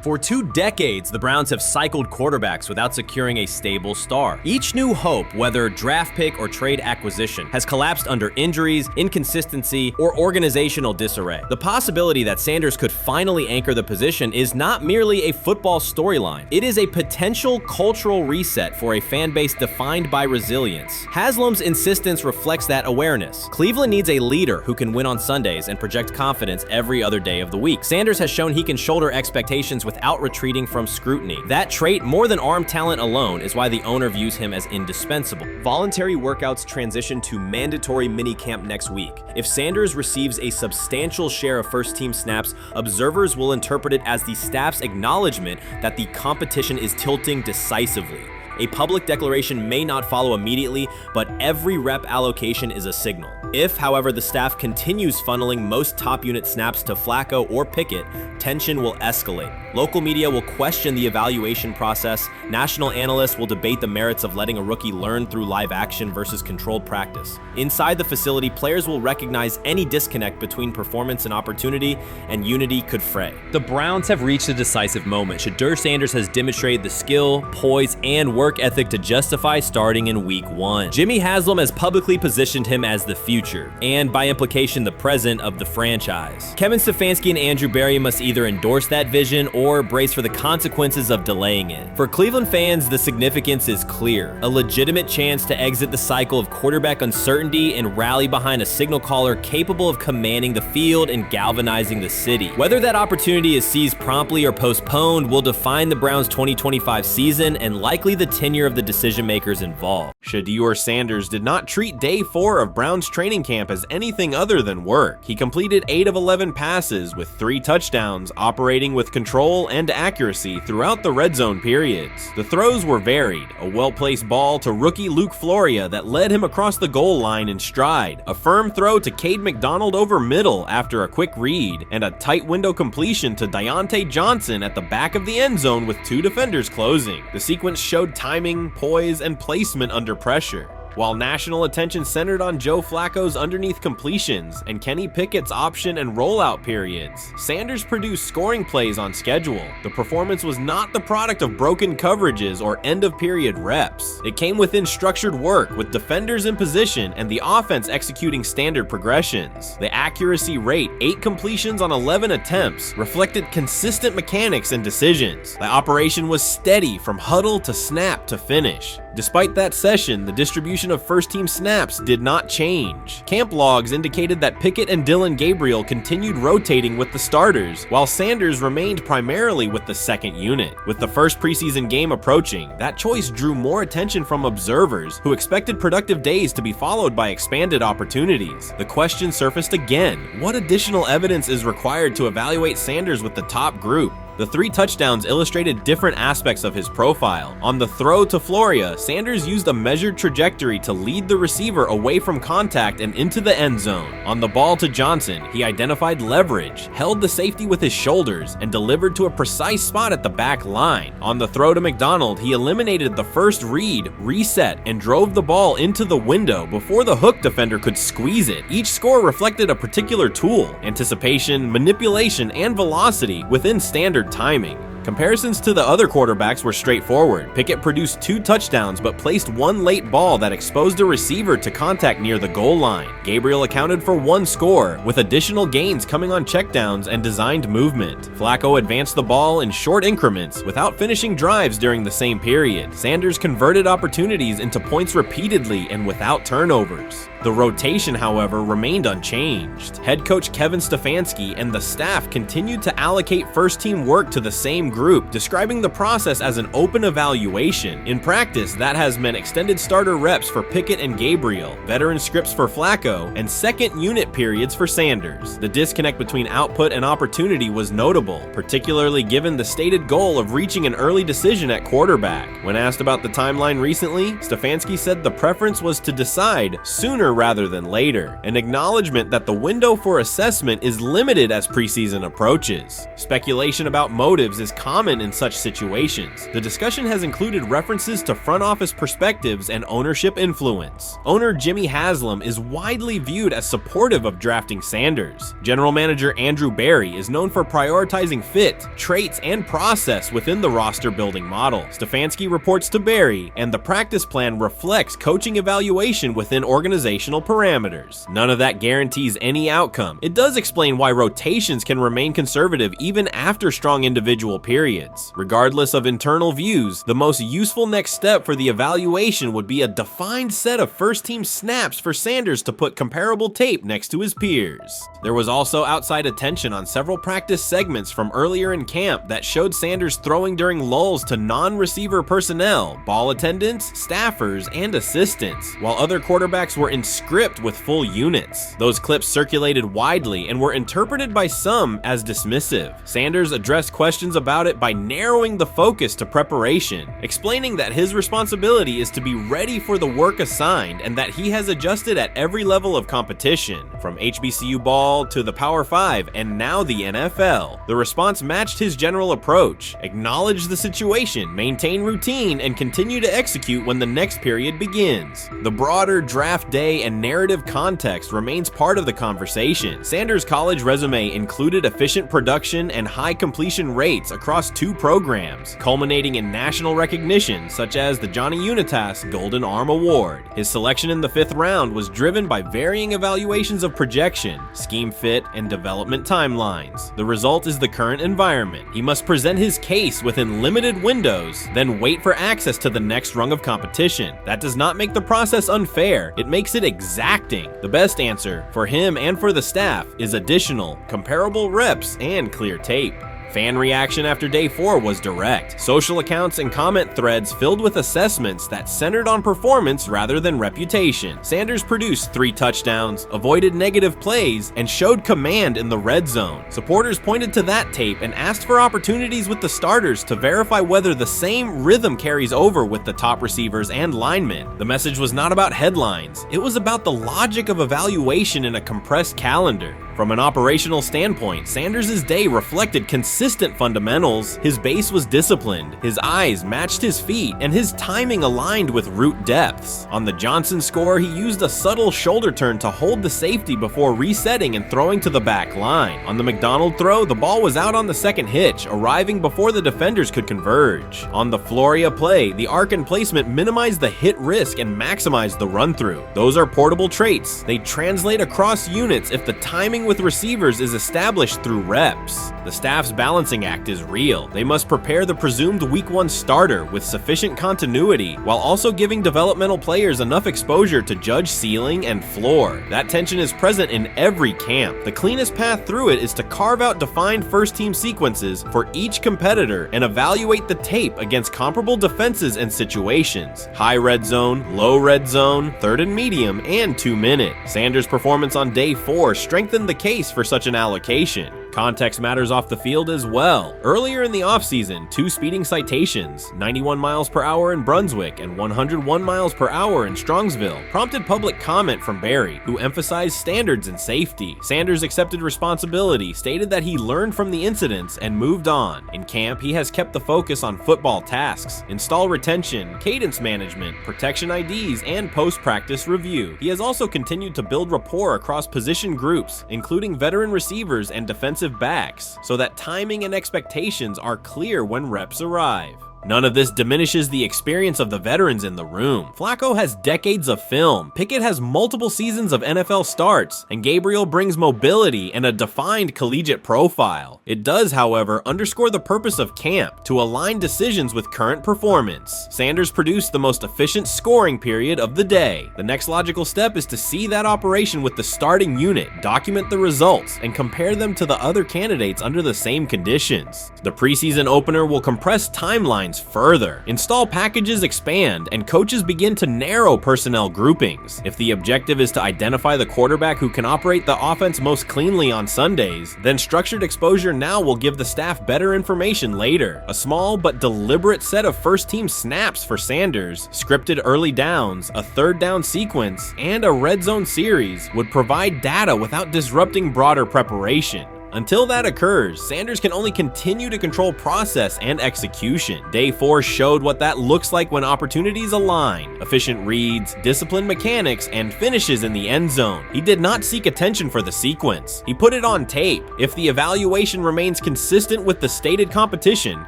For 2 decades, the Browns have cycled quarterbacks without securing a stable star. Each new hope, whether draft pick or trade acquisition, has collapsed under injuries, inconsistency, or organizational disarray. The possibility that Sanders could finally anchor the position is not merely a football storyline. It is a potential cultural reset for a fan base defined by resilience. Haslam's insistence reflects that awareness. Cleveland needs a leader who can win on Sundays and project confidence every other day of the week. Sanders has shown he can shoulder expectations without retreating from scrutiny. That trait, more than arm talent alone, is why the owner views him as indispensable. Voluntary workouts transition to mandatory minicamp next week. If Sanders receives a substantial share of first-team snaps, observers will interpret it as the staff's acknowledgement that the competition is tilting decisively. A public declaration may not follow immediately, but every rep allocation is a signal. If, however, the staff continues funneling most top unit snaps to Flacco or Pickett, tension will escalate. Local media will question the evaluation process. National analysts will debate the merits of letting a rookie learn through live action versus controlled practice. Inside the facility, players will recognize any disconnect between performance and opportunity, and unity could fray. The Browns have reached a decisive moment. Shedeur Sanders has demonstrated the skill, poise, and work ethic to justify starting in Week 1. Jimmy Haslam has publicly positioned him as the future, and by implication the present of the franchise. Kevin Stefanski and Andrew Berry must either endorse that vision or brace for the consequences of delaying it. For Cleveland fans, the significance is clear. A legitimate chance to exit the cycle of quarterback uncertainty and rally behind a signal caller capable of commanding the field and galvanizing the city. Whether that opportunity is seized promptly or postponed will define the Browns' 2025 season and likely the tenure of the decision makers involved. Shedeur Sanders did not treat day 4 of Browns training camp as anything other than work. He completed 8 of 11 passes with 3 touchdowns, operating with control and accuracy throughout the red zone periods. The throws were varied, a well-placed ball to rookie Luke Floria that led him across the goal line in stride, a firm throw to Cade McDonald over middle after a quick read, and a tight window completion to Diontae Johnson at the back of the end zone with 2 defenders closing. The sequence showed timing, poise, and placement under pressure. While national attention centered on Joe Flacco's underneath completions and Kenny Pickett's option and rollout periods, Sanders produced scoring plays on schedule. The performance was not the product of broken coverages or end-of-period reps. It came within structured work, with defenders in position and the offense executing standard progressions. The accuracy rate, 8 completions on 11 attempts, reflected consistent mechanics and decisions. The operation was steady from huddle to snap to finish. Despite that session, the distribution of first-team snaps did not change. Camp logs indicated that Pickett and Dillon Gabriel continued rotating with the starters, while Sanders remained primarily with the second unit. With the first preseason game approaching, that choice drew more attention from observers who expected productive days to be followed by expanded opportunities. The question surfaced again: what additional evidence is required to evaluate Sanders with the top group? The 3 touchdowns illustrated different aspects of his profile. On the throw to Floria, Sanders used a measured trajectory to lead the receiver away from contact and into the end zone. On the ball to Johnson, he identified leverage, held the safety with his shoulders, and delivered to a precise spot at the back line. On the throw to McDonald, he eliminated the first read, reset, and drove the ball into the window before the hook defender could squeeze it. Each score reflected a particular tool: anticipation, manipulation, and velocity within standard timing. Comparisons to the other quarterbacks were straightforward. Pickett produced 2 touchdowns but placed 1 late ball that exposed a receiver to contact near the goal line. Gabriel accounted for 1 score, with additional gains coming on checkdowns and designed movement. Flacco advanced the ball in short increments without finishing drives during the same period. Sanders converted opportunities into points repeatedly and without turnovers. The rotation, however, remained unchanged. Head coach Kevin Stefanski and the staff continued to allocate first-team work to the same group, describing the process as an open evaluation. In practice, that has meant extended starter reps for Pickett and Gabriel, veteran scripts for Flacco, and second unit periods for Sanders. The disconnect between output and opportunity was notable, particularly given the stated goal of reaching an early decision at quarterback. When asked about the timeline recently, Stefanski said the preference was to decide sooner rather than later, an acknowledgement that the window for assessment is limited as preseason approaches. Speculation about motives is common in such situations. The discussion has included references to front office perspectives and ownership influence. Owner Jimmy Haslam is widely viewed as supportive of drafting Sanders. General Manager Andrew Berry is known for prioritizing fit, traits, and process within the roster building model. Stefanski reports to Berry, and the practice plan reflects coaching evaluation within organizational parameters. None of that guarantees any outcome. It does explain why rotations can remain conservative even after strong individual periods. Regardless of internal views, the most useful next step for the evaluation would be a defined set of first-team snaps for Sanders to put comparable tape next to his peers. There was also outside attention on several practice segments from earlier in camp that showed Sanders throwing during lulls to non-receiver personnel, ball attendants, staffers, and assistants, while other quarterbacks were in script with full units. Those clips circulated widely and were interpreted by some as dismissive. Sanders addressed questions about it by narrowing the focus to preparation, explaining that his responsibility is to be ready for the work assigned and that he has adjusted at every level of competition, from HBCU ball to the Power 5 and now the NFL. The response matched his general approach: acknowledge the situation, maintain routine, and continue to execute when the next period begins. The broader draft day and narrative context remains part of the conversation. Sanders' college resume included efficient production and high completion rates across 2 programs, culminating in national recognition such as the Johnny Unitas Golden Arm Award. His selection in the 5th round was driven by varying evaluations of projection, scheme fit, and development timelines. The result is the current environment. He must present his case within limited windows, then wait for access to the next rung of competition. That does not make the process unfair, it makes it exacting. The best answer, for him and for the staff, is additional, comparable reps and clear tape. Fan reaction after day 4 was direct. Social accounts and comment threads filled with assessments that centered on performance rather than reputation. Sanders produced 3 touchdowns, avoided negative plays, and showed command in the red zone. Supporters pointed to that tape and asked for opportunities with the starters to verify whether the same rhythm carries over with the top receivers and linemen. The message was not about headlines. It was about the logic of evaluation in a compressed calendar. From an operational standpoint, Sanders' day reflected consistent fundamentals. His base was disciplined, his eyes matched his feet, and his timing aligned with route depths. On the Johnson score, he used a subtle shoulder turn to hold the safety before resetting and throwing to the back line. On the McDonald throw, the ball was out on the second hitch, arriving before the defenders could converge. On the Floria play, the arc and placement minimized the hit risk and maximized the run-through. Those are portable traits. They translate across units if the timing with receivers is established through reps. The staff's balancing act is real. They must prepare the presumed week 1 starter with sufficient continuity while also giving developmental players enough exposure to judge ceiling and floor. That tension is present in every camp. The cleanest path through it is to carve out defined first-team sequences for each competitor and evaluate the tape against comparable defenses and situations: high red zone, low red zone, 3rd and medium, and 2-minute. Sanders' performance on day 4 strengthened the case for such an allocation. Context matters off the field as well. Earlier in the offseason, 2 speeding citations, 91 miles per hour in Brunswick and 101 miles per hour in Strongsville, prompted public comment from Berry, who emphasized standards and safety. Sanders accepted responsibility, stated that he learned from the incidents and moved on. In camp, he has kept the focus on football tasks, install retention, cadence management, protection IDs, and post-practice review. He has also continued to build rapport across position groups, including veteran receivers and defensive backs, so that timing and expectations are clear when reps arrive. None of this diminishes the experience of the veterans in the room. Flacco has decades of film, Pickett has multiple seasons of NFL starts, and Gabriel brings mobility and a defined collegiate profile. It does, however, underscore the purpose of camp, to align decisions with current performance. Sanders produced the most efficient scoring period of the day. The next logical step is to see that operation with the starting unit, document the results, and compare them to the other candidates under the same conditions. The preseason opener will compress timelines offense further. Install packages expand, and coaches begin to narrow personnel groupings. If the objective is to identify the quarterback who can operate the offense most cleanly on Sundays, then structured exposure now will give the staff better information later. A small but deliberate set of first-team snaps for Sanders, scripted early downs, a third down sequence, and a red zone series would provide data without disrupting broader preparation. Until that occurs, Sanders can only continue to control process and execution. Day 4 showed what that looks like when opportunities align. Efficient reads, disciplined mechanics, and finishes in the end zone. He did not seek attention for the sequence. He put it on tape. If the evaluation remains consistent with the stated competition,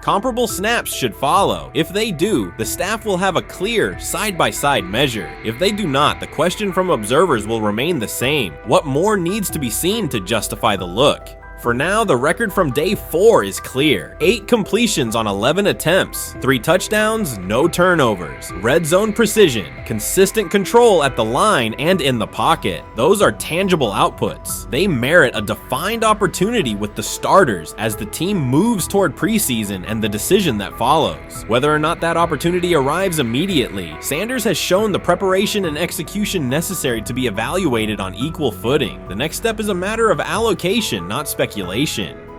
comparable snaps should follow. If they do, the staff will have a clear, side-by-side measure. If they do not, the question from observers will remain the same. What more needs to be seen to justify the look? For now, the record from day 4 is clear. 8 completions on 11 attempts, 3 touchdowns, no turnovers, red zone precision, consistent control at the line and in the pocket. Those are tangible outputs. They merit a defined opportunity with the starters as the team moves toward preseason and the decision that follows. Whether or not that opportunity arrives immediately, Sanders has shown the preparation and execution necessary to be evaluated on equal footing. The next step is a matter of allocation, not speculation.